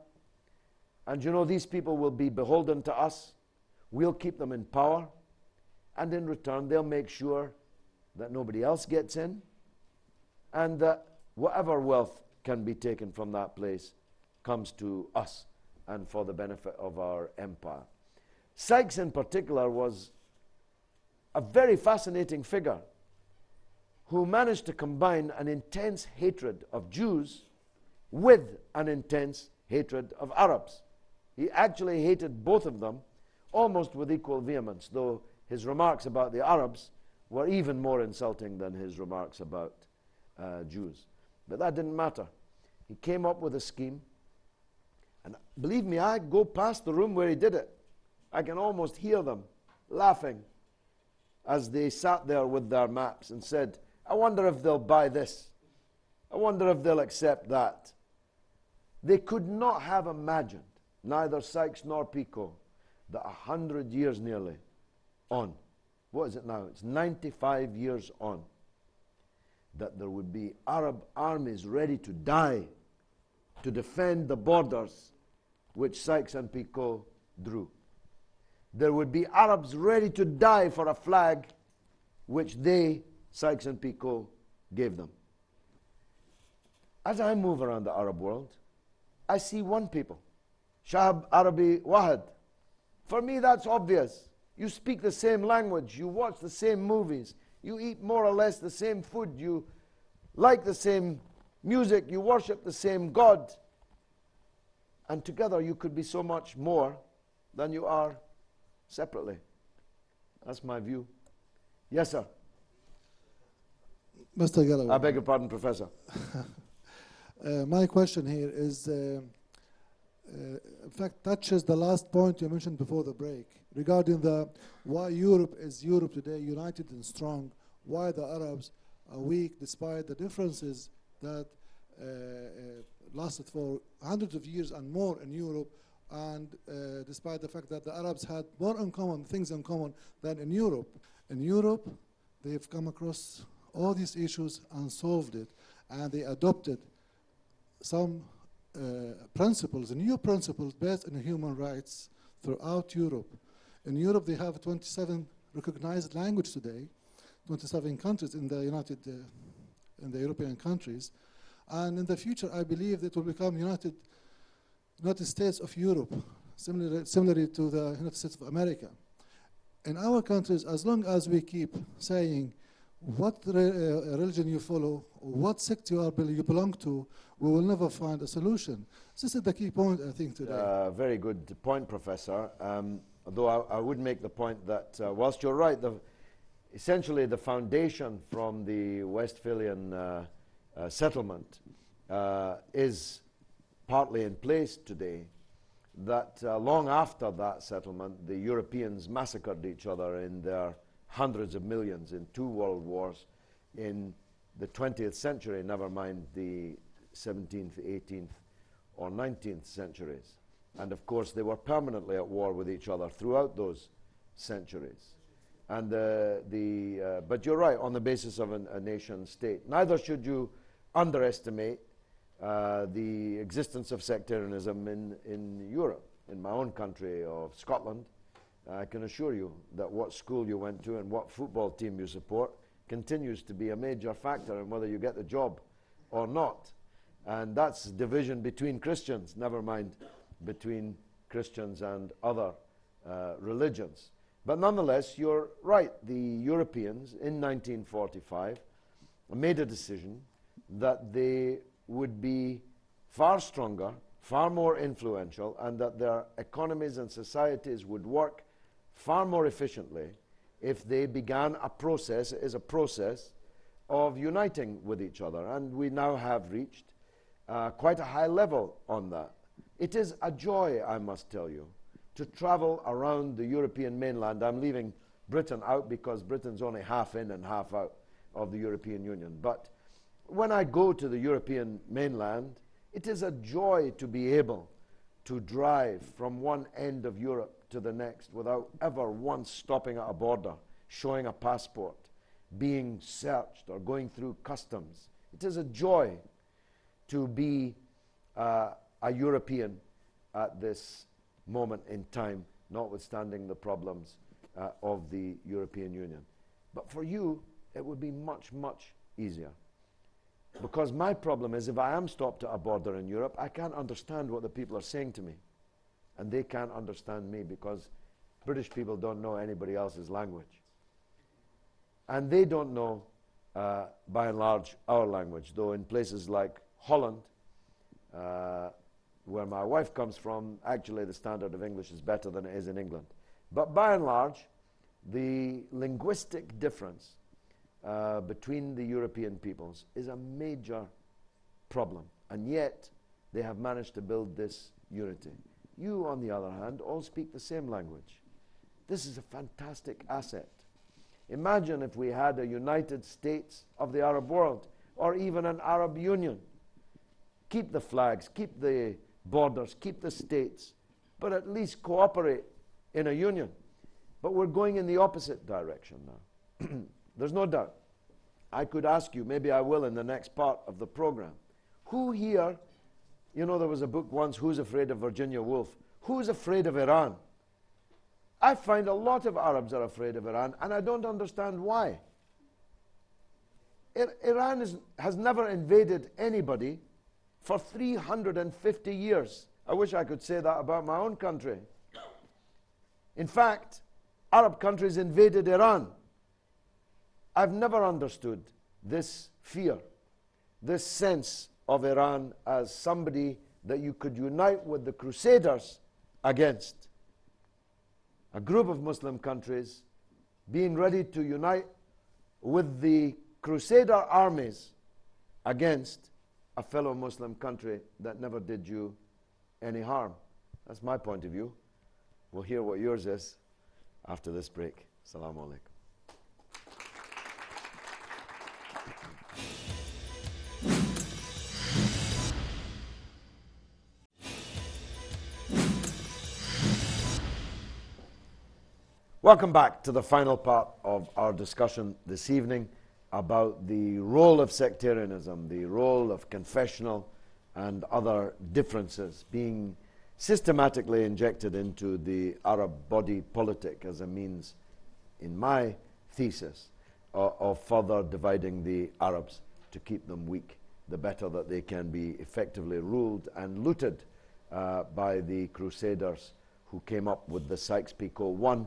And you know, these people will be beholden to us. We'll keep them in power. And in return, they'll make sure that nobody else gets in, and that whatever wealth can be taken from that place comes to us and for the benefit of our empire. Sykes in particular was a very fascinating figure who managed to combine an intense hatred of Jews with an intense hatred of Arabs. He actually hated both of them almost with equal vehemence, though his remarks about the Arabs were even more insulting than his remarks about Jews. But that didn't matter. He came up with a scheme, and believe me, I go past the room where he did it. I can almost hear them laughing as they sat there with their maps and said, I wonder if they'll buy this. I wonder if they'll accept that. They could not have imagined, neither Sykes nor Picot, that 100 years nearly on, what is it now? It's 95 years on, that there would be Arab armies ready to die to defend the borders which Sykes and Picot drew. There would be Arabs ready to die for a flag which they, Sykes and Picot, gave them. As I move around the Arab world, I see one people, Shahab Arabi Wahid. For me, that's obvious. You speak the same language, you watch the same movies, you eat more or less the same food, you like the same music, you worship the same God. And together you could be so much more than you are separately. That's my view. Yes, sir. Mr. Galloway. I beg your pardon, Professor. My question here is, in fact, touches the last point you mentioned before the break regarding the why Europe is Europe today, united and strong, why the Arabs are weak despite the differences that lasted for hundreds of years and more in Europe, and despite the fact that the Arabs had more in common, things in common than in Europe. In Europe, they've come across all these issues and solved it, and they adopted some principles, new principles based on human rights throughout Europe. In Europe, they have 27 recognized languages today, 27 countries in the in the European countries, and in the future, I believe it will become United States of Europe, similarly to the United States of America. In our countries, as long as we keep saying what religion you follow, or what sect you belong to, we will never find a solution. This is the key point, I think, today. Very good point, Professor. Though I would make the point that whilst you're right, essentially the foundation from the Westphalian settlement is partly in place today, that long after that settlement, the Europeans massacred each other in their hundreds of millions in 2 world wars in the 20th century, never mind the 17th, 18th, or 19th centuries. And of course, they were permanently at war with each other throughout those centuries. And but you're right, on the basis of a nation state. Neither should you underestimate the existence of sectarianism in Europe. In my own country of Scotland, I can assure you that what school you went to and what football team you support continues to be a major factor in whether you get the job or not. And that's division between Christians, never mind between Christians and other religions. But nonetheless, you're right. The Europeans in 1945 made a decision that they would be far stronger, far more influential, and that their economies and societies would work far more efficiently if they began a process, it is a process of uniting with each other. And we now have reached quite a high level on that. It is a joy, I must tell you, to travel around the European mainland. I'm leaving Britain out because Britain's only half in and half out of the European Union. But when I go to the European mainland, it is a joy to be able to drive from one end of Europe to the next without ever once stopping at a border, showing a passport, being searched or going through customs. It is a joy to be a European at this moment in time, notwithstanding the problems of the European Union. But for you, it would be much, much easier. Because my problem is, if I am stopped at a border in Europe, I can't understand what the people are saying to me. And they can't understand me because British people don't know anybody else's language. And they don't know, by and large, our language. Though in places like Holland, where my wife comes from, actually the standard of English is better than it is in England. But by and large, the linguistic difference between the European peoples is a major problem. And yet, they have managed to build this unity. You, on the other hand, all speak the same language. This is a fantastic asset. Imagine if we had a United States of the Arab world, or even an Arab Union. Keep the flags, keep the borders, keep the states, but at least cooperate in a union. But we're going in the opposite direction now. There's no doubt. I could ask you, maybe I will in the next part of the program, who here, you know, there was a book once, Who's Afraid of Virginia Woolf? Who's afraid of Iran? I find a lot of Arabs are afraid of Iran, and I don't understand why. Iran has never invaded anybody for 350 years. I wish I could say that about my own country. In fact, Arab countries invaded Iran. I've never understood this fear, this sense of Iran as somebody that you could unite with the Crusaders against. A group of Muslim countries being ready to unite with the Crusader armies against a fellow Muslim country that never did you any harm. That's my point of view. We'll hear what yours is after this break. Assalamu alaikum. Welcome back to the final part of our discussion this evening about the role of sectarianism, the role of confessional and other differences being systematically injected into the Arab body politic as a means, in my thesis, of further dividing the Arabs to keep them weak, the better that they can be effectively ruled and looted by the Crusaders who came up with the Sykes-Picot I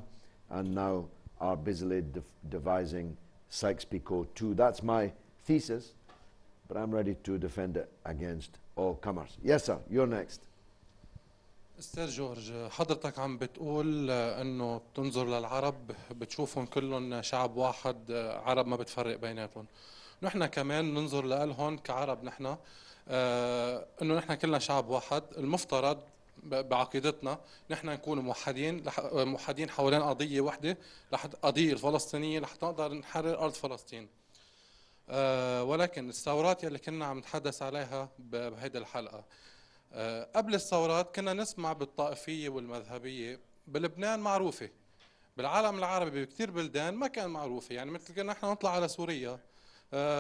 and now are busily devising Sykes-Picot II. That's my thesis, but I'm ready to defend it against all comers. Yes, sir, you're next. أستاذ جورج، حضرتك عم بتقول انه بتنظر للعرب بتشوفهم كلهم شعب واحد، عرب ما بتفرق بيناتهم. نحن كمان ننظر لهم كعرب، نحن انه نحن كلنا شعب واحد. المفترض بعقيدتنا نحن نكون موحدين حوالين قضيه واحده، القضيه الفلسطينيه، لحتى نقدر نحرر ارض فلسطين. ولكن الثورات يلي كنا عم نتحدث عليها بهيدي الحلقه، قبل الثورات كنا نسمع بالطائفيه والمذهبيه بلبنان معروفه، بالعالم العربي بكثير بلدان ما كان معروفه. يعني مثل كنا نحن نطلع على سوريا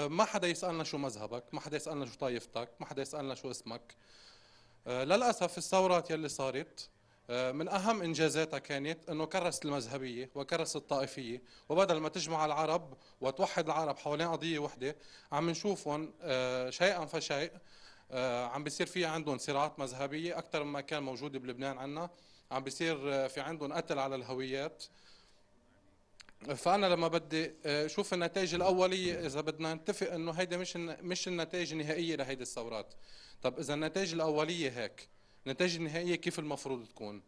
ما حدا يسالنا شو مذهبك، ما حدا يسالنا شو طائفتك، ما حدا يسالنا شو اسمك. للأسف الثورات يلي صارت من أهم إنجازاتها كانت أنه كرست المذهبية وكرست الطائفية، وبدل ما تجمع العرب وتوحد العرب حوالين قضية وحدة عم نشوفهم شيئا فشيء عم بيصير في عندهم صراعات مذهبية أكثر مما كان موجود بلبنان عنا، عم بيصير في عندهم قتل على الهويات. فأنا لما بدي شوف النتائج الأولية، إذا بدنا نتفق أنه هيدا مش النتائج النهائية لهيدي الثورات. طب إذا النتائج الأولية هيك، النتائج النهائية كيف المفروض تكون؟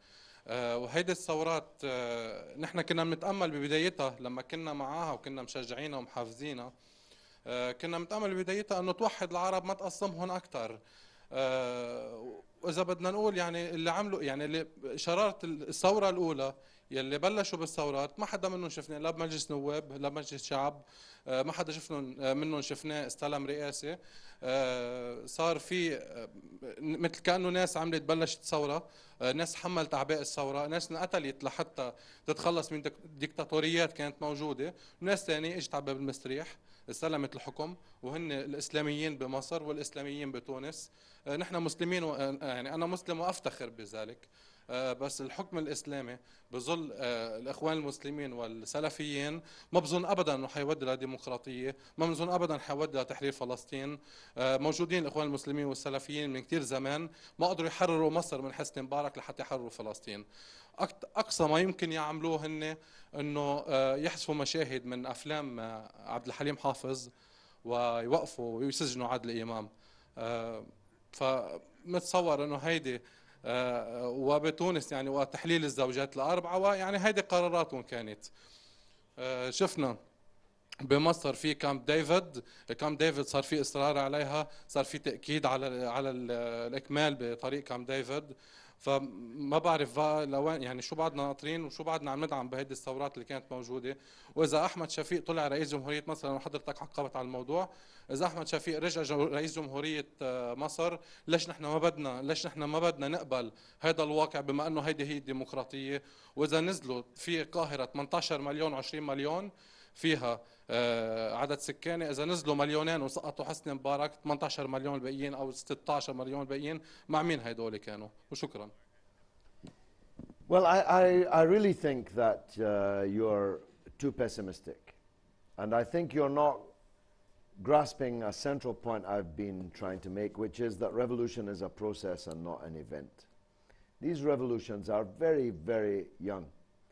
وهيدي الثورات نحن كنا بنتأمل ببدايتها لما كنا معاها وكنا مشجعينها ومحافظينها، كنا بنتأمل ببدايتها أنه توحد العرب ما تقسمهم أكثر. وإذا بدنا نقول يعني اللي عملوا، يعني اللي شرارة الثورة الأولى يلي بلشوا بالثورات ما حدا منهم شفناه لا بمجلس نواب لا بمجلس شعب، ما حدا منهم شفناه استلم رئاسه. صار في مثل كانه ناس عملت بلشت ثوره، ناس حملت اعباء الثوره، ناس انقتلت لحتى تتخلص من ديكتاتوريات كانت موجوده، وناس ثانيه اجت على باب المستريح استلمت الحكم، وهن الاسلاميين بمصر والاسلاميين بتونس. نحن مسلمين يعني انا مسلم وافتخر بذلك. بس الحكم الاسلامي بظل الاخوان المسلمين والسلفيين ما بظن ابدا انه حيودي لديمقراطيه، ما بظن ابدا حيودي لتحرير فلسطين. موجودين الاخوان المسلمين والسلفيين من كثير زمان، ما قدروا يحرروا مصر من حسني مبارك لحتى يحرروا فلسطين. اقصى ما يمكن يعملوه هن انه يحذفوا مشاهد من افلام عبد الحليم حافظ ويوقفوا ويسجنوا عادل امام. فمتصور انه هيدي وبتونس يعني وتحليل الزوجات الأربعة، ويعني هيدي قراراتهم كانت. شفنا بمصر في كامب ديفيد صار في إصرار عليها، صار في تأكيد على الإكمال بطريق كامب ديفيد. فما بعرف بقى لوين يعني شو بعدنا ناطرين وشو بعدنا عم ندعم بهيدي الثورات اللي كانت موجوده. واذا احمد شفيق طلع رئيس جمهوريه مصر، لو حضرتك عقبت على الموضوع، اذا احمد شفيق رجع رئيس جمهوريه مصر، ليش نحن ما بدنا نقبل هذا الواقع بما انه هيدي هي الديمقراطيه؟ واذا نزلوا في القاهره 18 مليون 20 مليون فيها عدد سكاني، اذا نزلوا مليونين وسقطوا حسني مبارك 18 مليون الباقيين او 16 مليون الباقيين، مع مين هيدول كانوا؟ وشكرا. Well, I really think that you're too pessimistic. And I think you're not grasping a central point I've been trying to make, which is that revolution is a process and not an event. These revolutions are very, very young.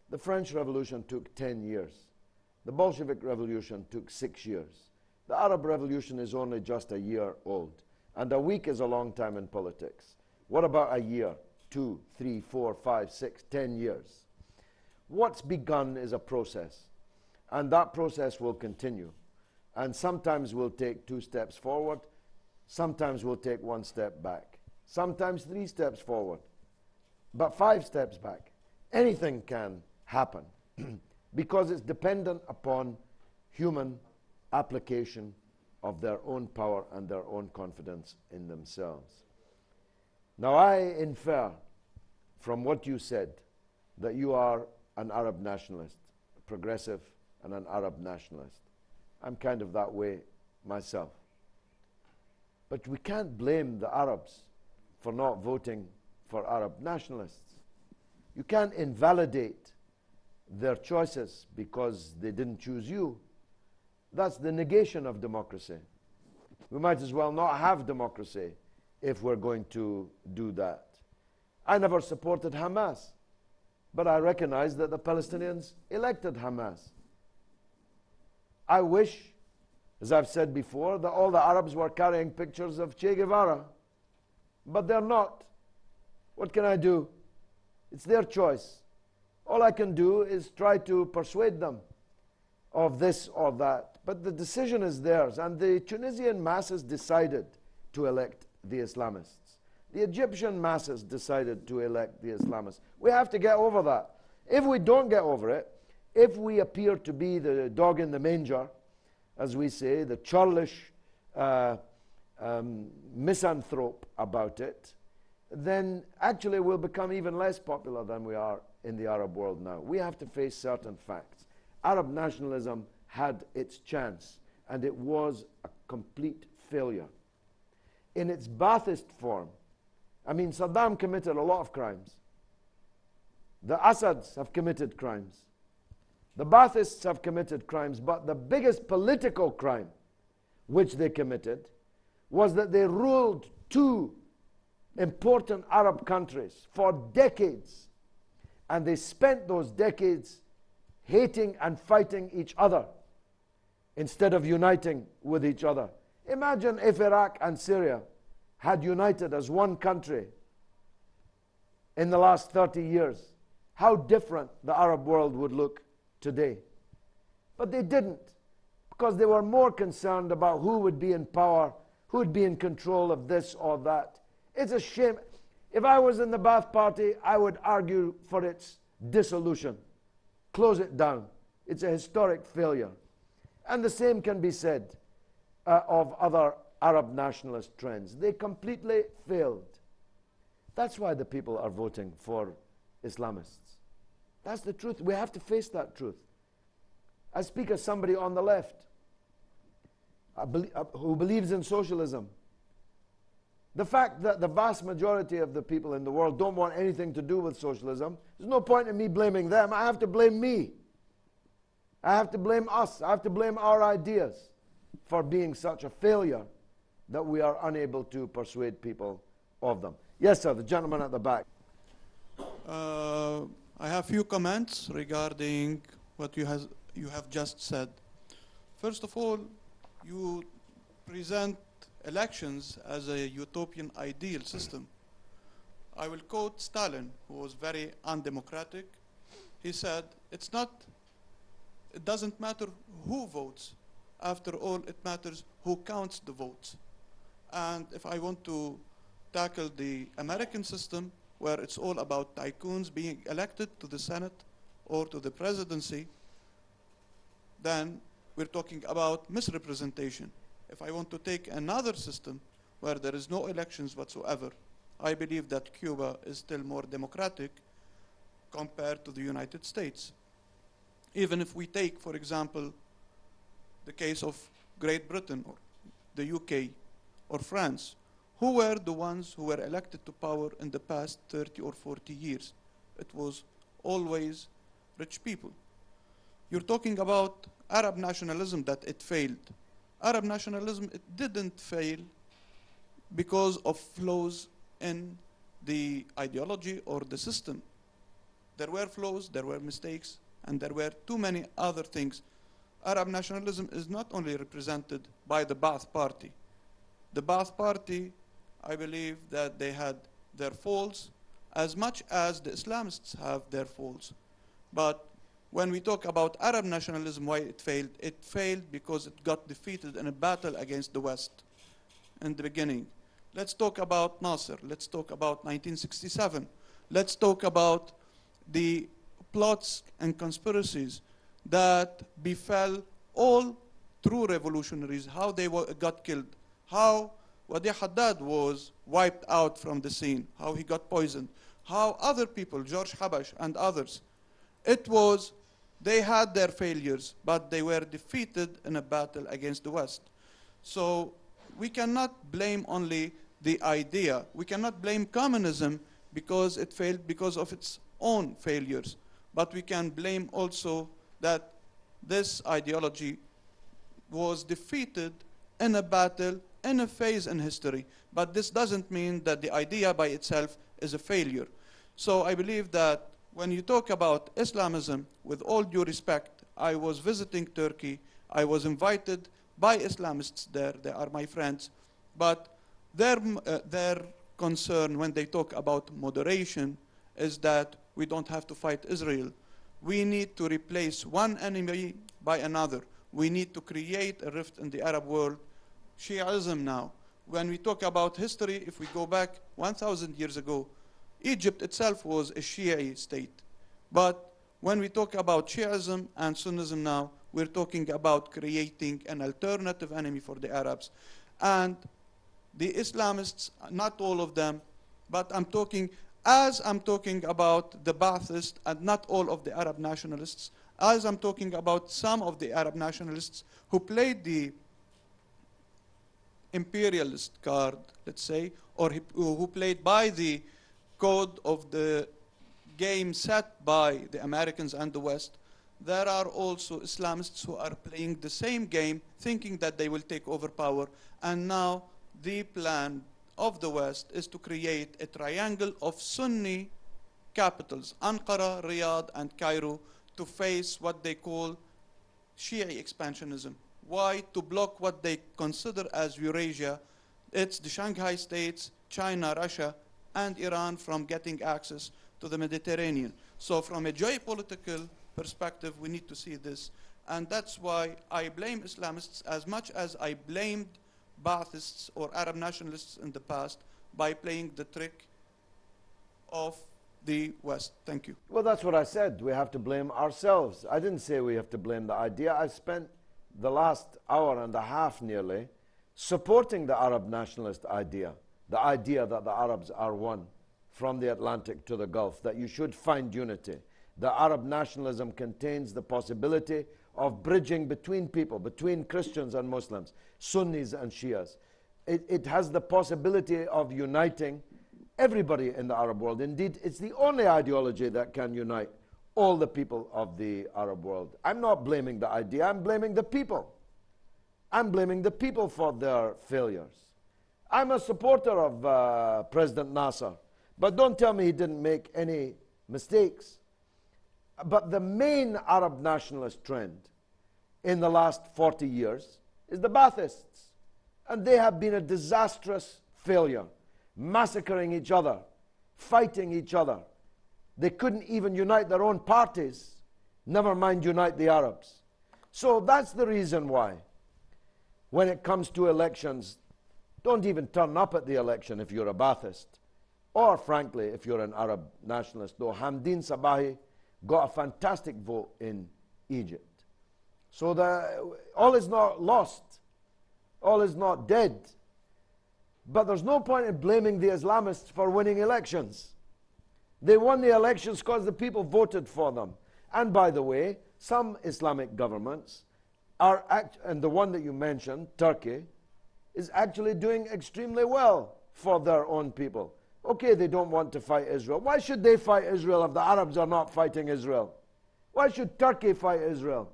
The French Revolution took 10 years. The Bolshevik Revolution took 6 years. The Arab Revolution is only just a year old. And a week is a long time in politics. What about a year? 2, 3, 4, 5, 6, 10 years. What's begun is a process. And that process will continue. And sometimes we'll take 2 steps forward. Sometimes we'll take 1 step back. Sometimes 3 steps forward. But 5 steps back. Anything can happen. Because it's dependent upon human application of their own power and their own confidence in themselves. Now I infer from what you said that you are an Arab nationalist, a progressive and an Arab nationalist. I'm kind of that way myself. But we can't blame the Arabs for not voting for Arab nationalists. You can't invalidate their choices because they didn't choose you. That's the negation of democracy. We might as well not have democracy if we're going to do that. I never supported Hamas, but I recognize that the Palestinians elected Hamas. I wish, as I've said before, that all the Arabs were carrying pictures of Che Guevara, but they're not. What can I do? It's their choice. All I can do is try to persuade them of this or that. But the decision is theirs. And the Tunisian masses decided to elect the Islamists. The Egyptian masses decided to elect the Islamists. We have to get over that. If we don't get over it, if we appear to be the dog in the manger, as we say, the churlish misanthrope about it, then actually we'll become even less popular than we are in the Arab world now. We have to face certain facts. Arab nationalism had its chance, and it was a complete failure. In its Ba'athist form, I mean, Saddam committed a lot of crimes. The Assads have committed crimes. The Ba'athists have committed crimes, but the biggest political crime which they committed was that they ruled 2 important Arab countries for decades. And they spent those decades hating and fighting each other instead of uniting with each other. Imagine if Iraq and Syria had united as one country in the last 30 years. How different the Arab world would look today. But they didn't, because they were more concerned about who would be in power, who would be in control of this or that. It's a shame. If I was in the Ba'ath Party, I would argue for its dissolution. close it down. It's a historic failure. And the same can be said of other Arab nationalist trends. They completely failed. That's why the people are voting for Islamists. That's the truth. We have to face that truth. I speak as somebody on the left who believes in socialism. The fact that the vast majority of the people in the world don't want anything to do with socialism, there's no point in me blaming them. I have to blame me. I have to blame us. I have to blame our ideas for being such a failure that we are unable to persuade people of them. Yes, sir, the gentleman at the back. I have few comments regarding what you have just said. First of all, you present elections as a utopian ideal system. I will quote Stalin, who was very undemocratic. He said, it doesn't matter who votes. After all, it matters who counts the votes. And if I want to tackle the American system, where it's all about tycoons being elected to the Senate or to the presidency, then we're talking about misrepresentation. If I want to take another system where there is no elections whatsoever, I believe that Cuba is still more democratic compared to the United States. Even if we take, for example, the case of Great Britain or the UK or France, who were the ones who were elected to power in the past 30 or 40 years? It was always rich people. You're talking about Arab nationalism, that it failed. Arab nationalism, it didn't fail because of flaws in the ideology or the system. There were flaws, there were mistakes, and there were too many other things. Arab nationalism is not only represented by the Ba'ath Party. The Ba'ath Party, I believe that they had their faults as much as the Islamists have their faults. But when we talk about Arab nationalism, why it failed because it got defeated in a battle against the West in the beginning. Let's talk about Nasser. Let's talk about 1967. Let's talk about the plots and conspiracies that befell all true revolutionaries, how they got killed, how Wadi Haddad was wiped out from the scene, how he got poisoned, how other people, George Habash and others, they had their failures, but they were defeated in a battle against the West. So we cannot blame only the idea. We cannot blame communism because it failed because of its own failures. But we can blame also that this ideology was defeated in a battle, in a phase in history. But this doesn't mean that the idea by itself is a failure. So I believe that when you talk about Islamism, with all due respect, I was visiting Turkey. I was invited by Islamists there. They are my friends. But their concern when they talk about moderation is that we don't have to fight Israel. We need to replace one enemy by another. We need to create a rift in the Arab world. Shi'ism now. When we talk about history, if we go back 1,000 years ago, Egypt itself was a Shi'i state. But when we talk about Shi'ism and Sunnism now, we're talking about creating an alternative enemy for the Arabs. And the Islamists, not all of them, but I'm talking about the Ba'athists and not all of the Arab nationalists, as I'm talking about some of the Arab nationalists who played the imperialist card, let's say, or who played by the code of the game set by the Americans and the West. There are also Islamists who are playing the same game, thinking that they will take over power. And now the plan of the West is to create a triangle of Sunni capitals, Ankara, Riyadh, and Cairo, to face what they call Shi'i expansionism. Why? To block what they consider as Eurasia. It's the Shanghai states, China, Russia, and Iran from getting access to the Mediterranean. So from a geopolitical perspective, we need to see this. And that's why I blame Islamists as much as I blamed Ba'athists or Arab nationalists in the past by playing the trick of the West. Thank you. Well, that's what I said. We have to blame ourselves. I didn't say we have to blame the idea. I spent the last hour and a half nearly supporting the Arab nationalist idea, the idea that the Arabs are one from the Atlantic to the Gulf, that you should find unity. The Arab nationalism contains the possibility of bridging between people, between Christians and Muslims, Sunnis and Shias. It has the possibility of uniting everybody in the Arab world. Indeed, it's the only ideology that can unite all the people of the Arab world. I'm not blaming the idea, I'm blaming the people. I'm blaming the people for their failures. I'm a supporter of President Nasser, but don't tell me he didn't make any mistakes. But the main Arab nationalist trend in the last 40 years is the Baathists. And they have been a disastrous failure, massacring each other, fighting each other. They couldn't even unite their own parties, never mind unite the Arabs. So that's the reason why, when it comes to elections, don't even turn up at the election if you're a Baathist. Or frankly, if you're an Arab nationalist. Though Hamdin Sabahi got a fantastic vote in Egypt. So all is not lost. All is not dead. But there's no point in blaming the Islamists for winning elections. They won the elections because the people voted for them. And by the way, some Islamic governments are, and the one that you mentioned, Turkey, is actually doing extremely well for their own people. Okay, they don't want to fight Israel. Why should they fight Israel if the Arabs are not fighting Israel? Why should Turkey fight Israel?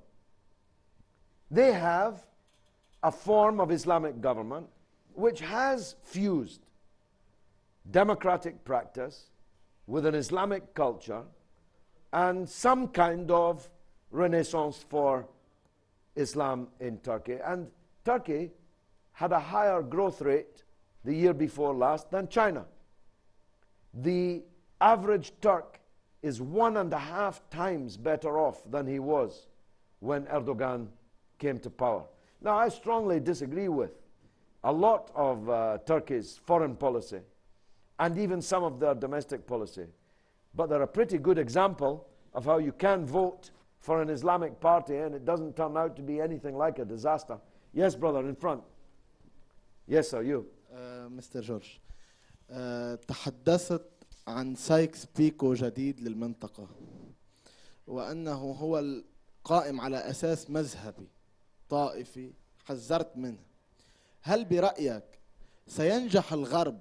They have a form of Islamic government which has fused democratic practice with an Islamic culture and some kind of renaissance for Islam in Turkey. And Turkey had a higher growth rate the year before last than China. The average Turk is 1.5 times better off than he was when Erdogan came to power. Now, I strongly disagree with a lot of Turkey's foreign policy and even some of their domestic policy. But they're a pretty good example of how you can vote for an Islamic party and it doesn't turn out to be anything like a disaster. Yes, brother, in front. Yes, sir, you. مستر جورج، تحدثت عن سايكس بيكو جديد للمنطقة وأنه هو القائم على أساس مذهبي طائفي حذرت منه. هل برأيك سينجح الغرب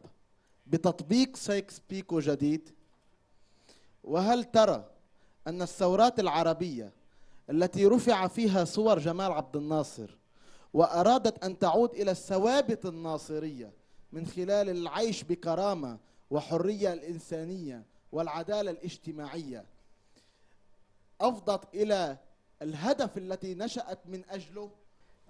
بتطبيق سايكس بيكو جديد؟ وهل ترى أن الثورات العربية التي رفع فيها صور جمال عبد الناصر وأرادت أن تعود إلى الثوابت الناصرية من خلال العيش بكرامة وحرية الإنسانية والعدالة الاجتماعية أفضت إلى الهدف التي نشأت من أجله؟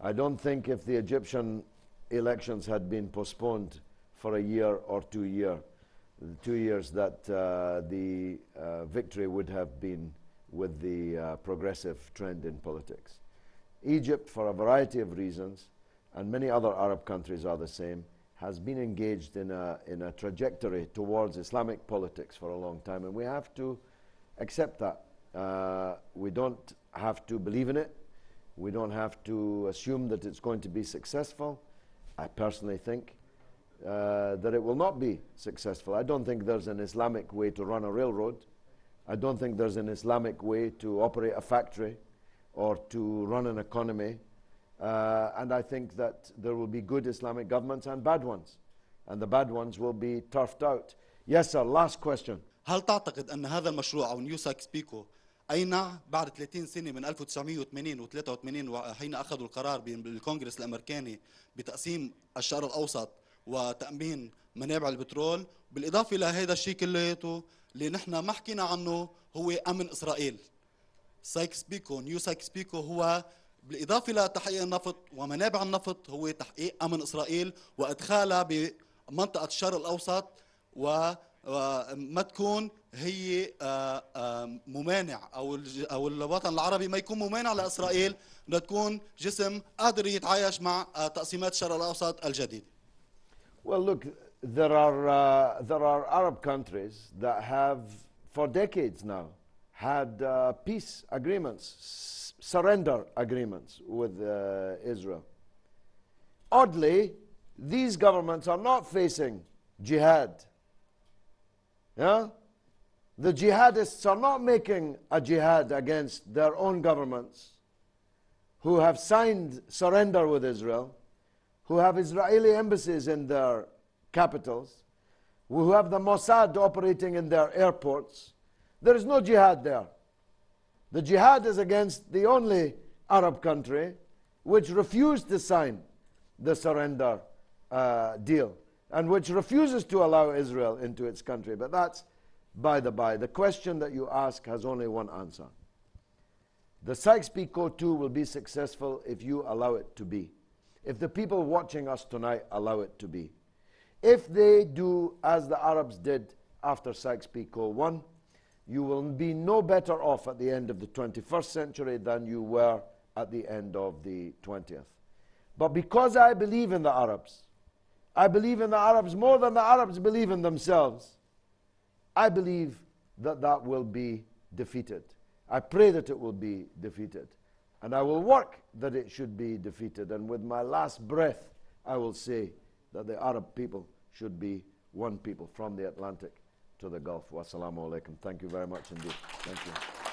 I don't think if the Egyptian elections had been postponed for a year or 2 years that the victory would have been with the progressive trend in politics. Egypt, for a variety of reasons, and many other Arab countries are the same, has been engaged in a trajectory towards Islamic politics for a long time, and we have to accept that. We don't have to believe in it. We don't have to assume that it's going to be successful. I personally think that it will not be successful. I don't think there's an Islamic way to run a railroad. I don't think there's an Islamic way to operate a factory or to run an economy. And I think that there will be good Islamic governments and bad ones. And the bad ones will be turfed out. Yes, sir, last question. هل تعتقد أن هذا المشروع أو نيو سايكس بيكو أينع بعد 30 سنة من 1980 و 83 وحين أخذوا القرار بالكونغرس الأمريكاني بتقسيم الشرق الأوسط وتأمين منابع البترول، بالإضافة إلى هذا الشيء كلياته اللي نحن ما حكينا عنه هو أمن إسرائيل. سايكس بيكو نيو سايكس بيكو هو بالإضافة إلى تحقيق النفط ومنابع النفط هو تحقيق أمن إسرائيل وإدخالها بمنطقة الشرق الأوسط وما تكون هي ممانع أو الوطن العربي ما يكون ممانع لإسرائيل، بدها تكون جسم قادر يتعايش مع تقسيمات الشرق الأوسط الجديد. Well, look, there are Arab countries that have for decades now, had peace agreements, surrender agreements with Israel. Oddly, these governments are not facing jihad. Yeah? The jihadists are not making a jihad against their own governments who have signed surrender with Israel, who have Israeli embassies in their capitals, who have the Mossad operating in their airports. There is no jihad there. The jihad is against the only Arab country which refused to sign the surrender deal and which refuses to allow Israel into its country. But that's by the by. The question that you ask has only one answer. The Sykes-Picot 2 will be successful if you allow it to be. If the people watching us tonight allow it to be. If they do as the Arabs did after Sykes-Picot 1, you will be no better off at the end of the 21st century than you were at the end of the 20th. But because I believe in the Arabs, I believe in the Arabs more than the Arabs believe in themselves, I believe that that will be defeated. I pray that it will be defeated. And I will work that it should be defeated. And with my last breath, I will say that the Arab people should be one people from the Atlantic to the Gulf. Wassalamu alaikum. Thank you very much indeed. Thank you.